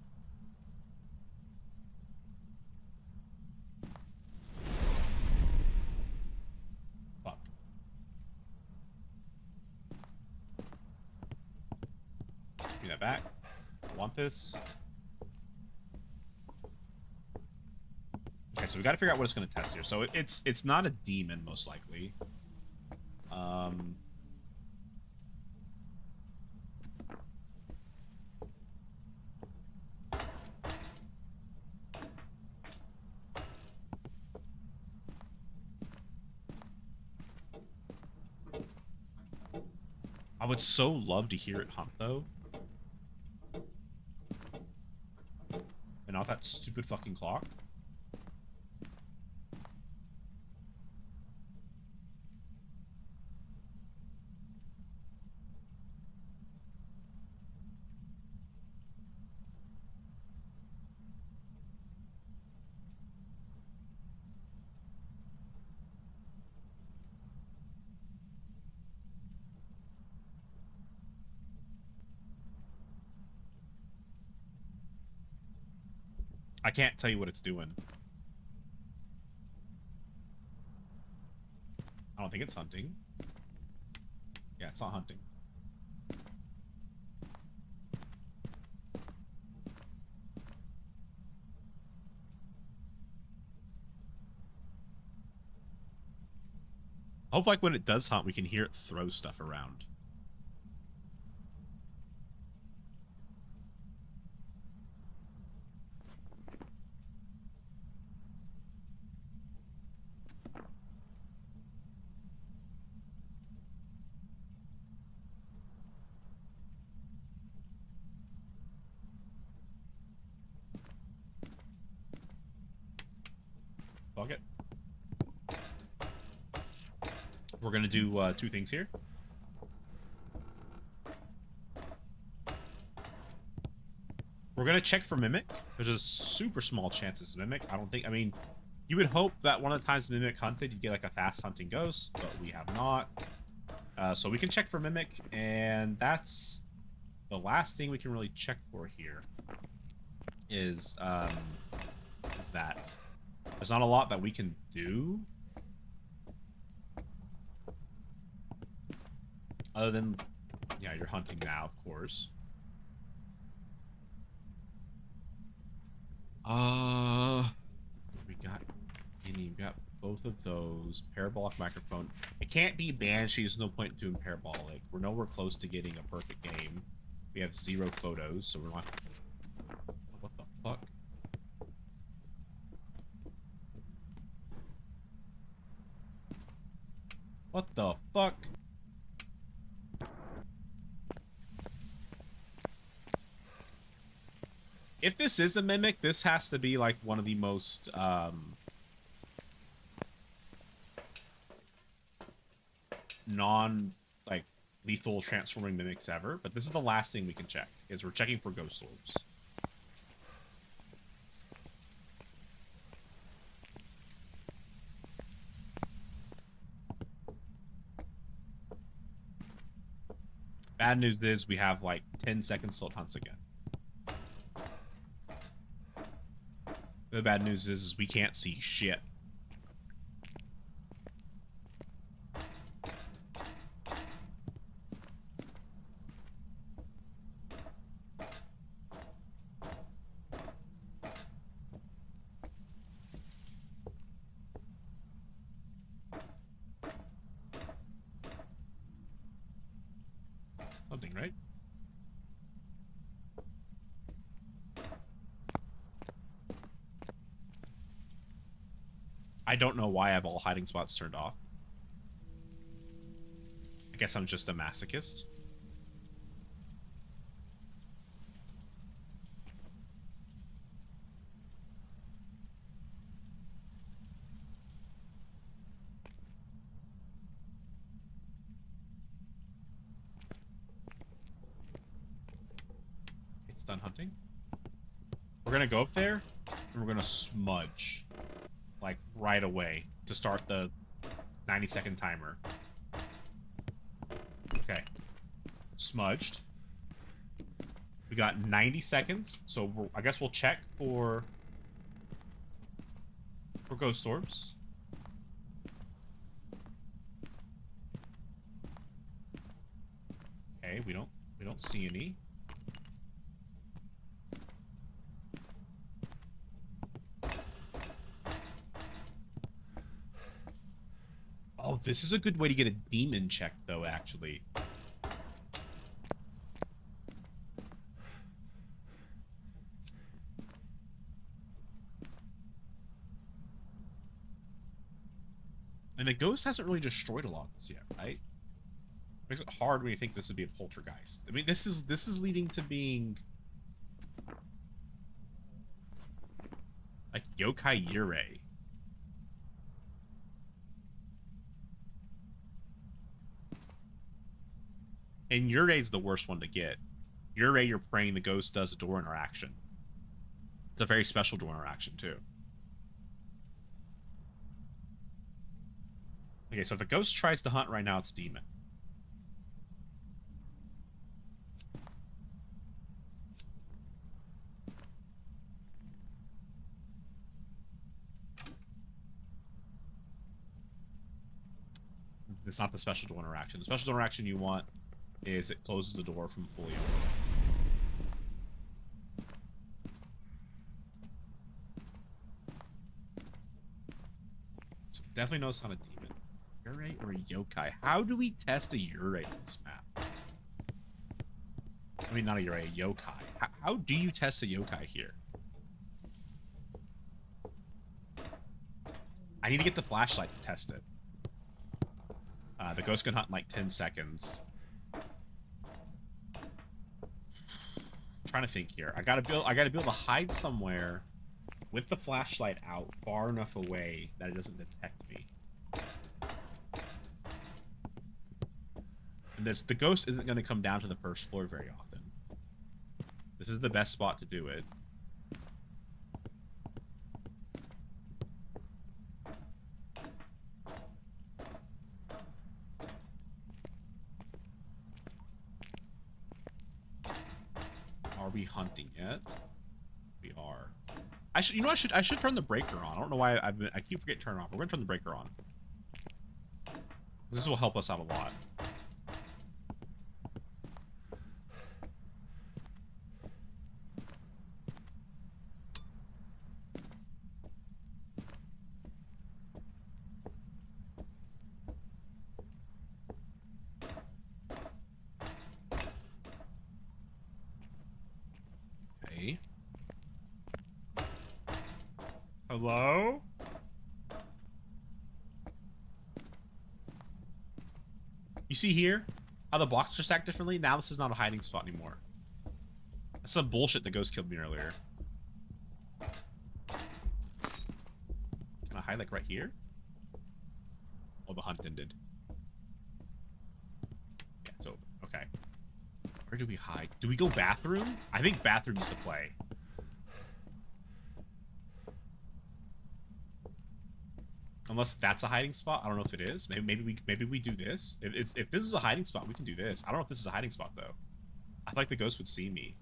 Fuck. Give me that back. I want this. Okay, so we gotta figure out what it's gonna test here. So it's not a demon, most likely. I would so love to hear it hunt, though. And not that stupid fucking clock. I can't tell you what it's doing. I don't think it's hunting. Yeah, it's not hunting. I hope like when it does hunt, we can hear it throw stuff around. Fuck it. We're gonna do 2 things here. We're gonna check for Mimic. There's a super small chance it's Mimic. I mean, you would hope that one of the times Mimic hunted, you get like a fast hunting ghost, but we have not. So we can check for Mimic, and that's the last thing we can really check for here. Is that. There's not a lot that we can do. Other than, yeah, you're hunting now, of course. We got both of those. Parabolic microphone. It can't be Banshee. There's no point in doing parabolic. We're nowhere close to getting a perfect game. We have 0 photos, so we're not. What the fuck? What the fuck? If this is a Mimic, this has to be like one of the most non like lethal transforming Mimics ever. But this is the last thing we can check, is we're checking for ghost orbs. Bad news is we have like 10 seconds till it hunts again. The bad news is we can't see shit. Something, right? I don't know why I have all hiding spots turned off. I guess I'm just a masochist. It's done hunting. We're gonna go up there and we're gonna smudge. Like right away to start the 90-second timer. Okay. Smudged. We got 90 seconds, so I guess we'll check for ghost orbs. Okay, we don't see any. Oh, this is a good way to get a demon check, though, actually. And the ghost hasn't really destroyed a lot of this yet, right? Makes it hard when you think this would be a poltergeist. I mean, this is leading to being like Yokai Yurei. And Yurei's the worst one to get. Yurei, you're praying the ghost does a door interaction. It's a very special door interaction, too. Okay, so if a ghost tries to hunt right now, it's a demon. It's not the special door interaction. The special door interaction you want is it closes the door from fully open. So definitely knows how to demon. Yurei or a yokai? How do we test a Yurei on this map? I mean, not a Yurei, a yokai. How do you test a yokai here? I need to get the flashlight to test it. The ghost can hunt in like 10 seconds. I'm trying to think here. I gotta be able to hide somewhere with the flashlight out far enough away that it doesn't detect me. And the ghost isn't going to come down to the first floor very often. This is the best spot to do it. Are we hunting yet? We are. I should turn the breaker on. I don't know why I keep forgetting to turn it off. We're gonna turn the breaker on. This will help us out a lot. Okay. Hello? You see here how the blocks are stacked differently? Now this is not a hiding spot anymore. That's some bullshit that ghost killed me earlier. Can I hide like right here? Oh, the hunt ended. Yeah, it's open. Okay. Where do we hide? Do we go bathroom? I think bathroom is the play. Unless that's a hiding spot. I don't know if it is. Maybe we do this. If this is a hiding spot, we can do this. I don't know if this is a hiding spot though. I feel like the ghost would see me.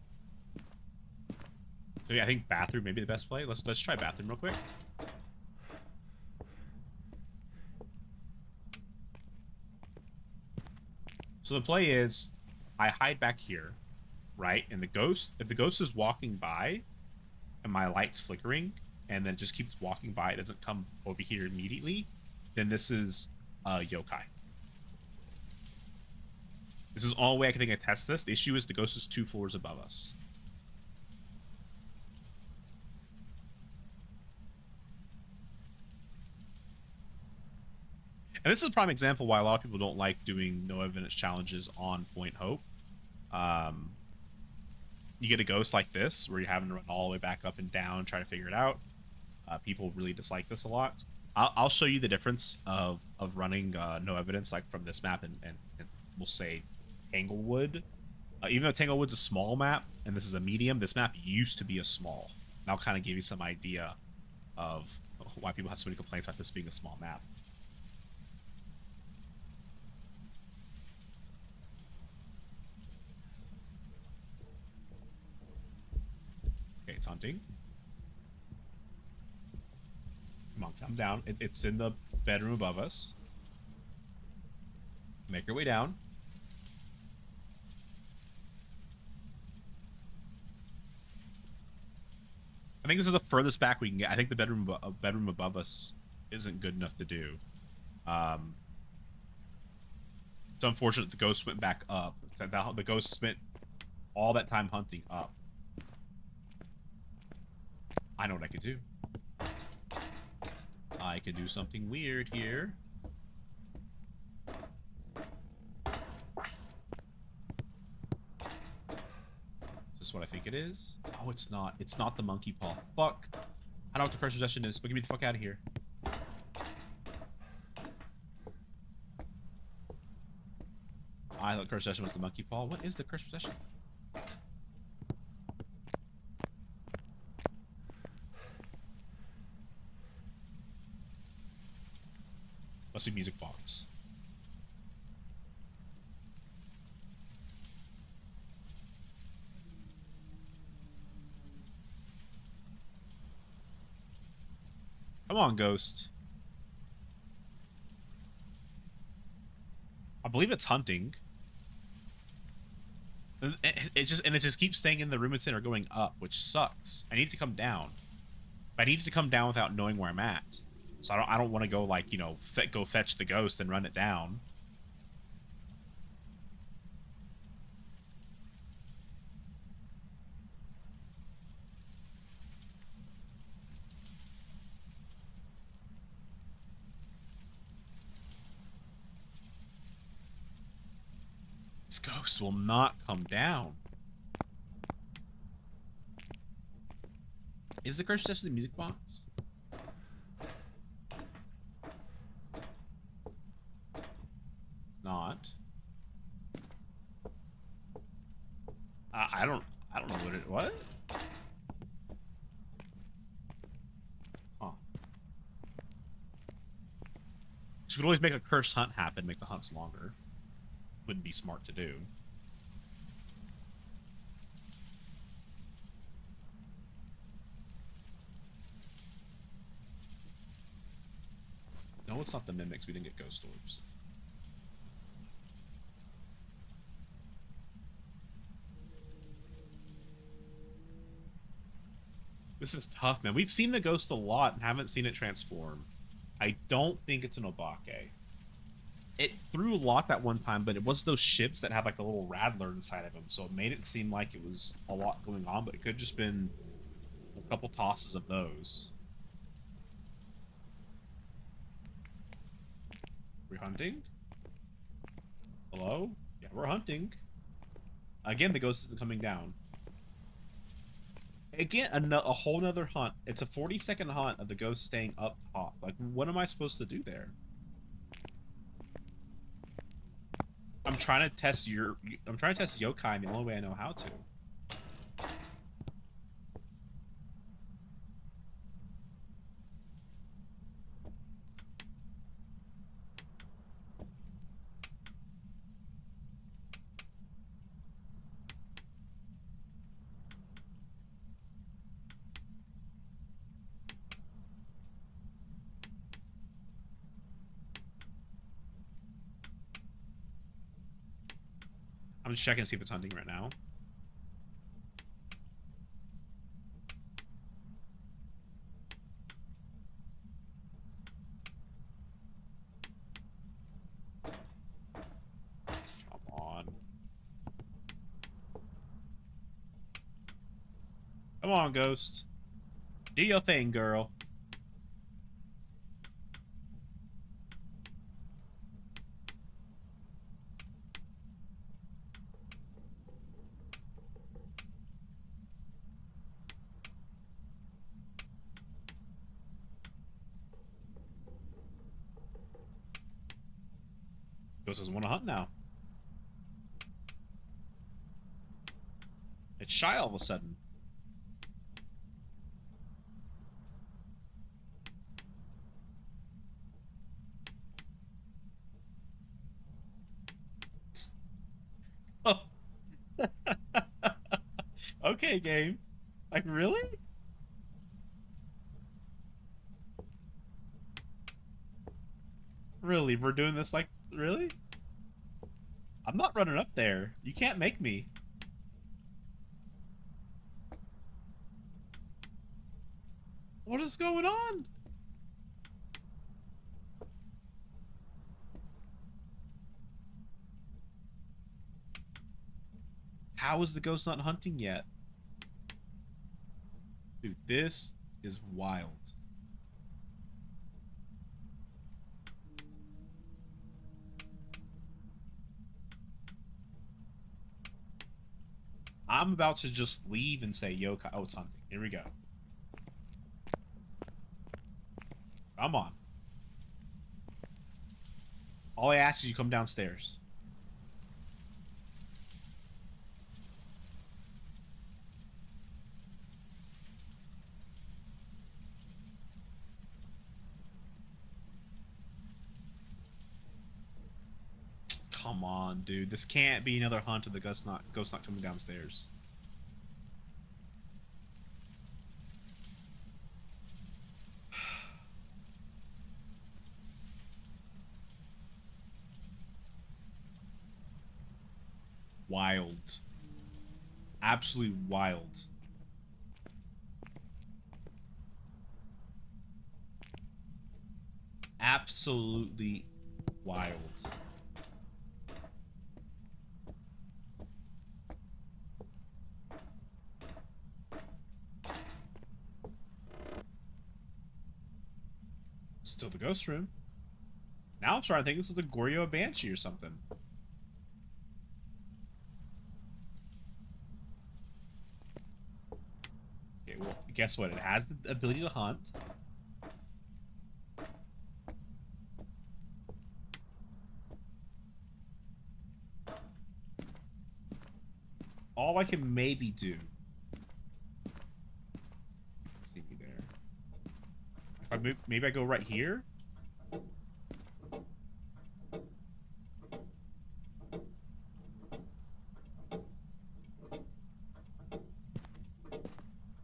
So yeah, I think bathroom may be the best play. Let's try bathroom real quick. So the play is I hide back here, right? And if the ghost is walking by and my light's flickering, and then just keeps walking by, it doesn't come over here immediately, then this is yokai. This is the only way I can test this. The issue is the ghost is 2 floors above us. And this is a prime example why a lot of people don't like doing no evidence challenges on Point Hope. You get a ghost like this, where you're having to run all the way back up and down, try to figure it out. People really dislike this a lot. I'll show you the difference of running no evidence like from this map and we'll say Tanglewood. Even though Tanglewood's a small map and this is a medium, this map used to be a small. And I'll kind of give you some idea of why people have so many complaints about this being a small map. Okay, it's hunting. Come on, come down. It's in the bedroom above us. Make your way down. I think this is the furthest back we can get. I think the bedroom above us isn't good enough to do. It's unfortunate the ghost went back up. The ghost spent all that time hunting up. I know what I could do. I could do something weird here. Is this what I think it is? Oh, it's not. It's not the monkey paw. Fuck. I don't know what the curse possession is, but get me the fuck out of here. I thought curse possession was the monkey paw. What is the curse possession? Must be music box. Come on, ghost. I believe it's hunting. It just keeps staying in the room it's in or going up, which sucks. I need to come down. But I need to come down without knowing where I'm at. So I don't want to go like, you know, go fetch the ghost and run it down. This ghost will not come down. Is the curse just in the music box? Not. I don't know what. Huh. So you could always make a cursed hunt happen, make the hunts longer. Wouldn't be smart to do. No, it's not the mimics. We didn't get ghost orbs. This is tough, man. We've seen the ghost a lot and haven't seen it transform. I don't think it's an Obake. It threw a lot that one time, but it was those ships that had like a little rattler inside of them, so it made it seem like it was a lot going on, but it could have just been a couple tosses of those. We're hunting? Hello? Yeah, we're hunting. Again, the ghost isn't coming down. Again, a whole nother hunt. It's a 40-second hunt of the ghost staying up top. Like, what am I supposed to do there? I'm trying to test yokai, and the only way I know how to. I'm just checking to see if it's hunting right now. Come on. Come on, ghost. Do your thing, girl. Ghost doesn't want to hunt now. It's shy all of a sudden. Oh. Okay, game. Like, really? Really? We're doing this like, really? I'm not running up there. You can't make me. What is going on? How is the ghost not hunting yet? Dude, this is wild. I'm about to just leave and say, yo, oh, it's hunting. Here we go. Come on. All I ask is you come downstairs. Come on, dude. This can't be another hunt of the ghost not coming downstairs. Wild. Absolutely wild. Absolutely wild. Still the ghost room. Now I'm starting to think this is the Goryo Banshee or something. Okay, well, guess what? It has the ability to hunt. All I can maybe do. See me there. If I move, maybe I go right here.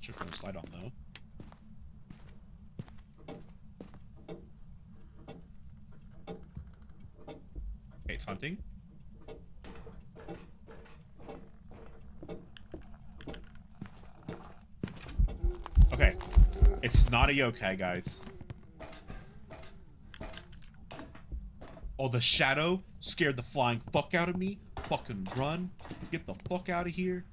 Sure, gonna slide on though. Okay, it's hunting. Okay, it's not a yokai, guys. Oh, the shadow scared the flying fuck out of me. Fucking run. Get the fuck out of here.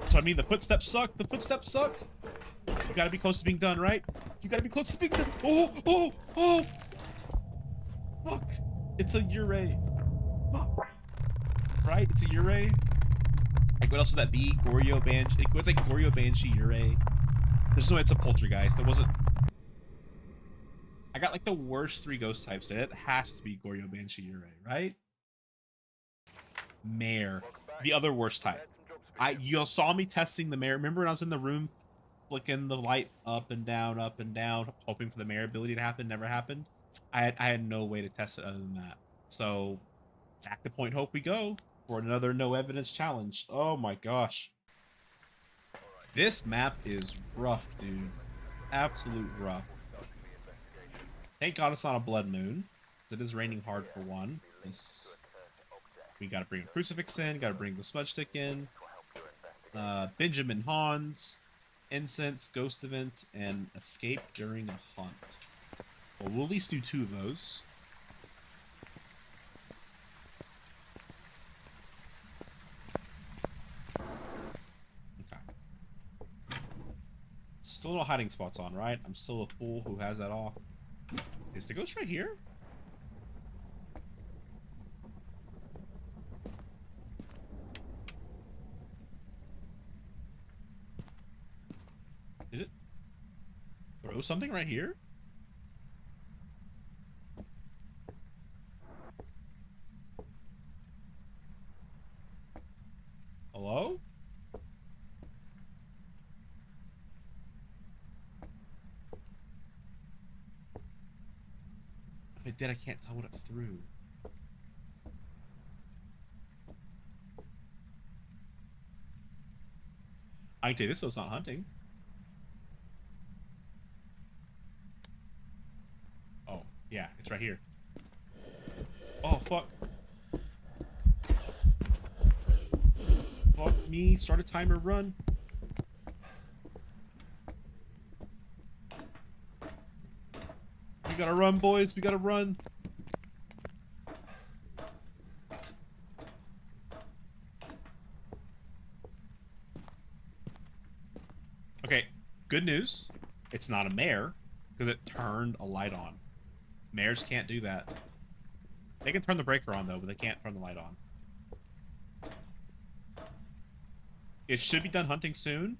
So I mean, the footsteps suck. The footsteps suck. You gotta be close to being done, right? You gotta be close to being done. Oh, oh, oh! Fuck. It's a Yurei. Fuck. Right? It's a Yurei. Like, what else would that be? Goryo Banshee. It's like Goryo Banshee Yurei. There's no way it's a Poltergeist. There wasn't. I got like the worst 3 ghost types. It has to be Goryo Banshee Yurei, right? Mare. The other worst type. You saw me testing the mare. Remember when I was in the room flicking the light up and down, hoping for the mare ability to happen? Never happened. I had no way to test it other than that. So back to Point Hope we go for another no evidence challenge. Oh my gosh. This map is rough, dude. Absolute rough. Thank God it's not a blood moon. It is raining hard for one. We gotta bring a crucifix in, gotta bring the smudge stick in. Benjamin Hans, incense, ghost event, and escape during a hunt. Well, we'll at least do 2 of those. Okay. Still no hiding spots on, right? I'm still a fool who has that off. Is the ghost right here? Did it throw something right here? Hello? If it did, I can't tell what it threw. I can tell you this, though, it's not hunting. Oh, yeah, it's right here. Oh, fuck. Fuck me. Start a timer, run. We gotta run, boys. We gotta run. Okay, good news. It's not a mare, because it turned a light on. Mares can't do that. They can turn the breaker on, though, but they can't turn the light on. It should be done hunting soon.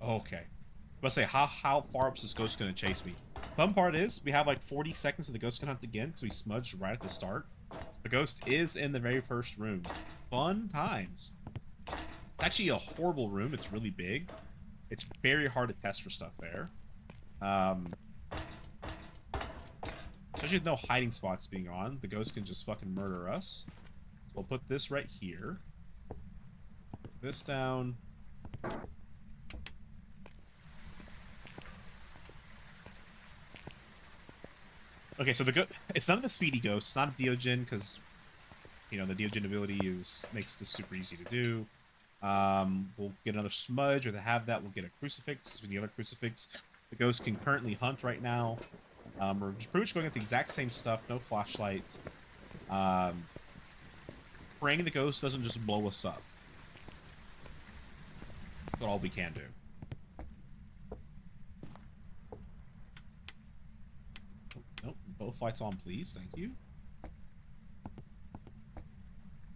Okay. I was say, how far up is this ghost going to chase me? Fun part is, we have like 40 seconds of the ghost can hunt again, because we smudged right at the start. The ghost is in the very first room. Fun times. It's actually a horrible room. It's really big. It's very hard to test for stuff there. Especially with no hiding spots being on. The ghost can just fucking murder us. So we'll put this right here. Put this down. Okay, so it's none of the speedy ghosts. It's not a Deogen, because, you know, the Deogen ability makes this super easy to do. We'll get another smudge, or to have that, we'll get a crucifix. With the other crucifix, the ghost can currently hunt right now. We're just pretty much going at the exact same stuff. No flashlight. Praying the ghost doesn't just blow us up. That's all we can do. Nope. Both lights on, please. Thank you.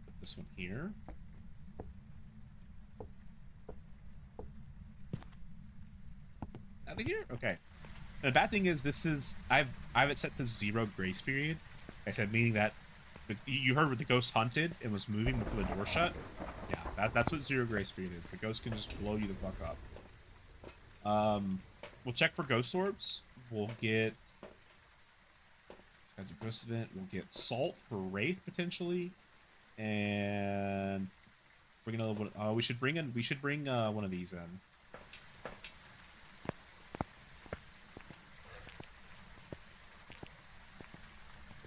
Put this one here. Out of here? Okay. And the bad thing is, I have it set to 0 grace period. Like I said, meaning that you heard what the ghost hunted and was moving before the door shut. Yeah, that's what 0 grace period is. The ghost can just blow you the fuck up. We'll check for ghost orbs. We'll get ghost event. We'll get salt for wraith potentially, and bring another one. We should bring one of these in.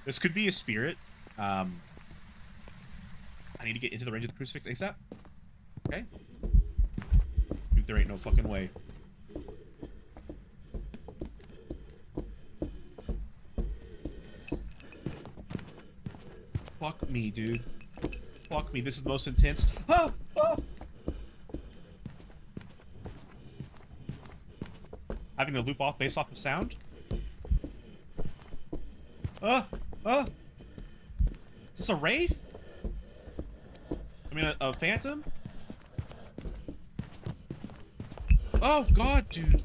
This could be a spirit. I need to get into the range of the crucifix ASAP. Okay. Dude, there ain't no fucking way. Fuck me, dude. Fuck me. This is the most intense. Ah! Ah! Having a loop off based off of sound. Is this a wraith? I mean, a phantom? Oh, God, dude.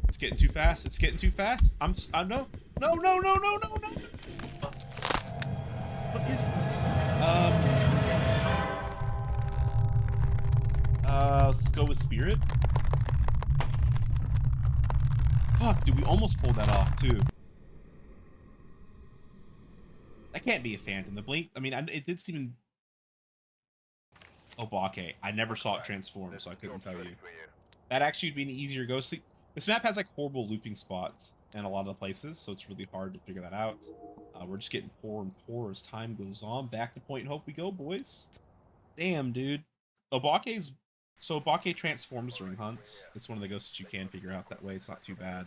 It's getting too fast. It's getting too fast. I'm no. No. What is this? Let's go with spirit. Fuck, dude, we almost pulled that off, too. That can't be a phantom. The blink, I mean, it did seem... Obake. I never saw it transform, so I couldn't tell you. That actually would be an easier ghost. This map has, like, horrible looping spots in a lot of the places, so it's really hard to figure that out. We're just getting poorer and poorer as time goes on. Back to point and hope we go, boys. Damn, dude. Obake's... So Obake transforms during hunts. It's one of the ghosts you can figure out that way. It's not too bad.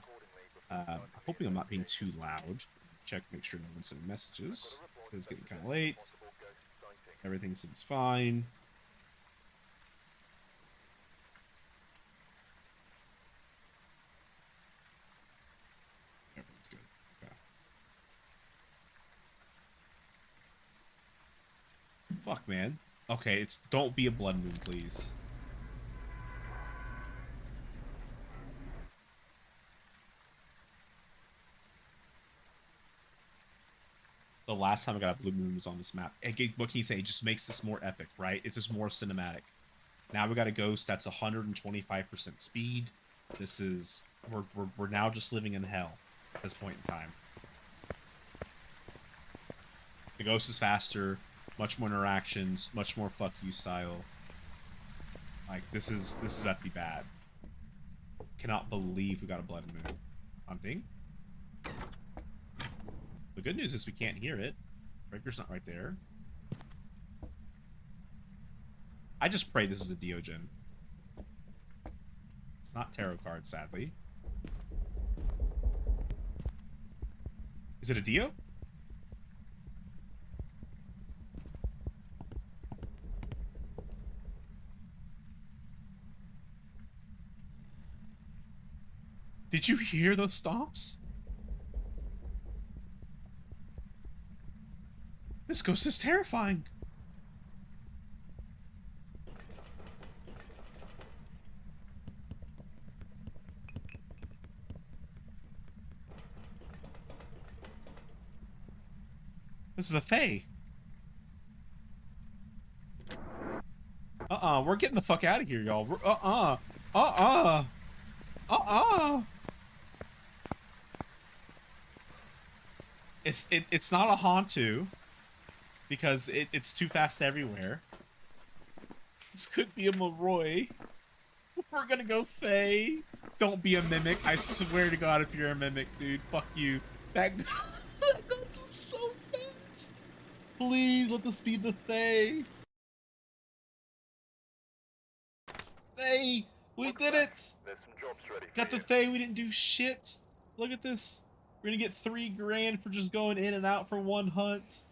I'm hoping I'm not being too loud. Check, make sure no one's sending messages. It's getting kind of late. Everything seems fine. Everything's good. Okay. Fuck, man. Okay, don't be a blood moon, please. The last time I got a blue moon was on this map. What can you say? It just makes this more epic, right? It's just more cinematic. Now we got a ghost that's 125% speed. This is... We're now just living in hell at this point in time. The ghost is faster, much more interactions, much more fuck you style. Like, this is about to be bad. Cannot believe we got a blood moon. Hunting. The good news is we can't hear it. Breaker's not right there. I just pray this is a Deogen. It's not tarot card, sadly. Is it a Dio? Did you hear those stomps? This ghost is terrifying. This is a Fae. We're getting the fuck out of here, y'all. It's not a Hantu because it's too fast everywhere. This could be a Moroi. We're gonna go Fae. Don't be a mimic. I swear to God, if you're a mimic, dude, fuck you. That, that goes so fast. Please let this be the Fae. Fae, we did it. There's some jobs ready for Got the you. Fae. We didn't do shit. Look at this. We're gonna get $3 grand for just going in and out for one hunt.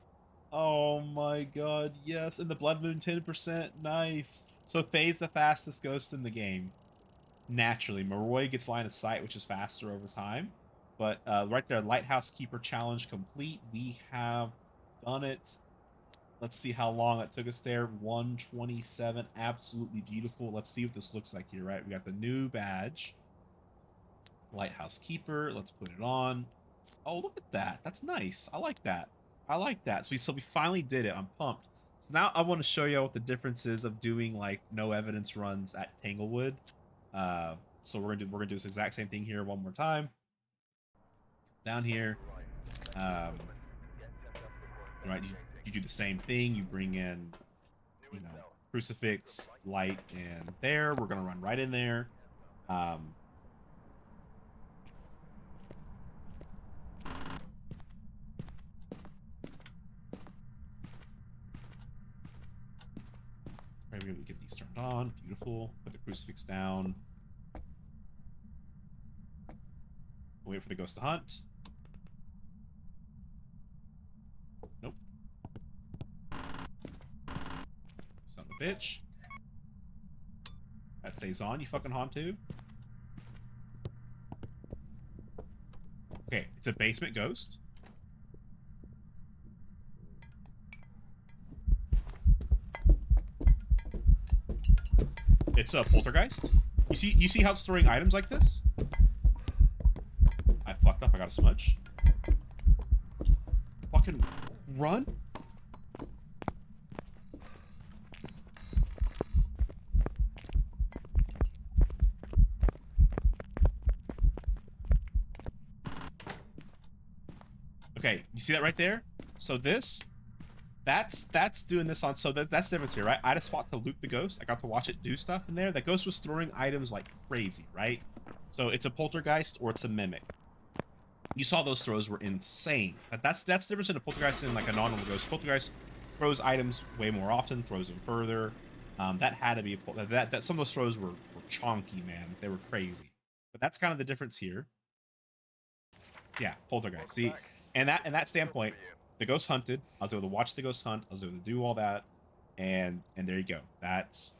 Oh my god, yes. And the Blood Moon 10%. Nice. So Fae's the fastest ghost in the game. Naturally. Moroi gets line of sight, which is faster over time. But right there, Lighthouse Keeper Challenge complete. We have done it. Let's see how long it took us there. 127. Absolutely beautiful. Let's see what this looks like here, right? We got the new badge. Lighthouse Keeper. Let's put it on. Oh, look at that. That's nice. I like that. I like that. So we finally did it. I'm pumped. So now I want to show you what the difference is of doing like no evidence runs at Tanglewood. So we're gonna do this exact same thing here one more time. Down here, right? You do the same thing. You bring in, you know, crucifix, light, and there. We're gonna run right in there. Right, we're gonna get these turned on. Beautiful. Put the crucifix down. Wait for the ghost to hunt. Nope. Son of a bitch. That stays on, you fucking Hantu. Okay, it's a basement ghost. It's a poltergeist. You see how it's throwing items like this? I fucked up, I got a smudge. Fucking run. Okay, you see that right there? So that's doing this on, so that's the difference here, right? I just fought to loop the ghost. I got to watch it do stuff in there. That ghost was throwing items like crazy, right? So it's a poltergeist or it's a mimic. You saw those throws were insane. That's the difference in a poltergeist and like a non-normal ghost. Poltergeist throws items way more often, throws them further. That had to be that some of those throws were chonky, man. They were crazy. But that's kind of the difference here. Yeah, poltergeist. See, and that standpoint, the ghost hunted. I was able to watch the ghost hunt. I was able to do all that, and there you go. That's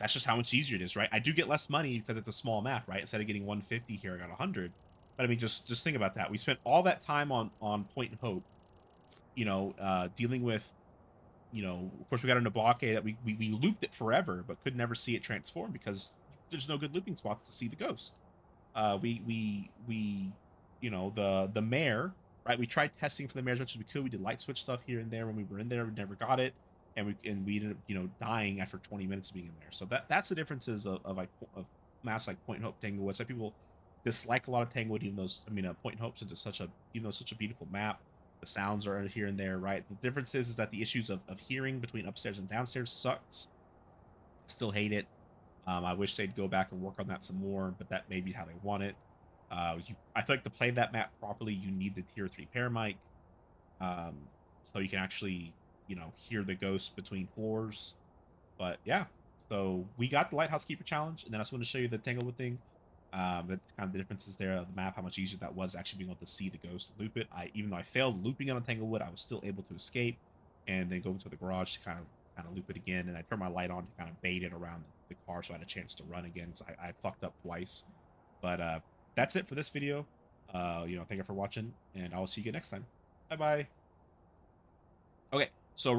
just how much easier it is, right? I do get less money because it's a small map, right? Instead of getting 150 here, I got 100. But I mean, just think about that. We spent all that time on Point and Hope, you know, dealing with, you know, of course we got into blockade that we looped it forever, but could never see it transform because there's no good looping spots to see the ghost. We you know, the mare, right? We tried testing for the mare as much as we could. We did light switch stuff here and there when we were in there. We never got it, and we ended up, you know, dying after 20 minutes of being in there. So that's the differences of maps like Point and Hope, Tanglewood. Some people dislike a lot of Tanglewood, even though Point and Hope, since it's even though it's such a beautiful map, the sounds are here and there, right? The difference is that the issues of hearing between upstairs and downstairs sucks. Still hate it. I wish they'd go back and work on that some more, but that may be how they want it. I feel like to play that map properly, you need the tier 3 paramic, so you can actually, you know, hear the ghosts between floors. But yeah, so we got the Lighthouse Keeper challenge, and then I just want to show you the Tanglewood thing. That's kind of the differences there of the map, how much easier that was actually being able to see the ghost loop it. Even though I failed looping it on Tanglewood, I was still able to escape and then go into the garage to kind of loop it again. And I turned my light on to kind of bait it around the car, so I had a chance to run again because I fucked up twice. But that's it for this video. You know, thank you for watching, and I will see you again next time. Bye bye. Okay, so we're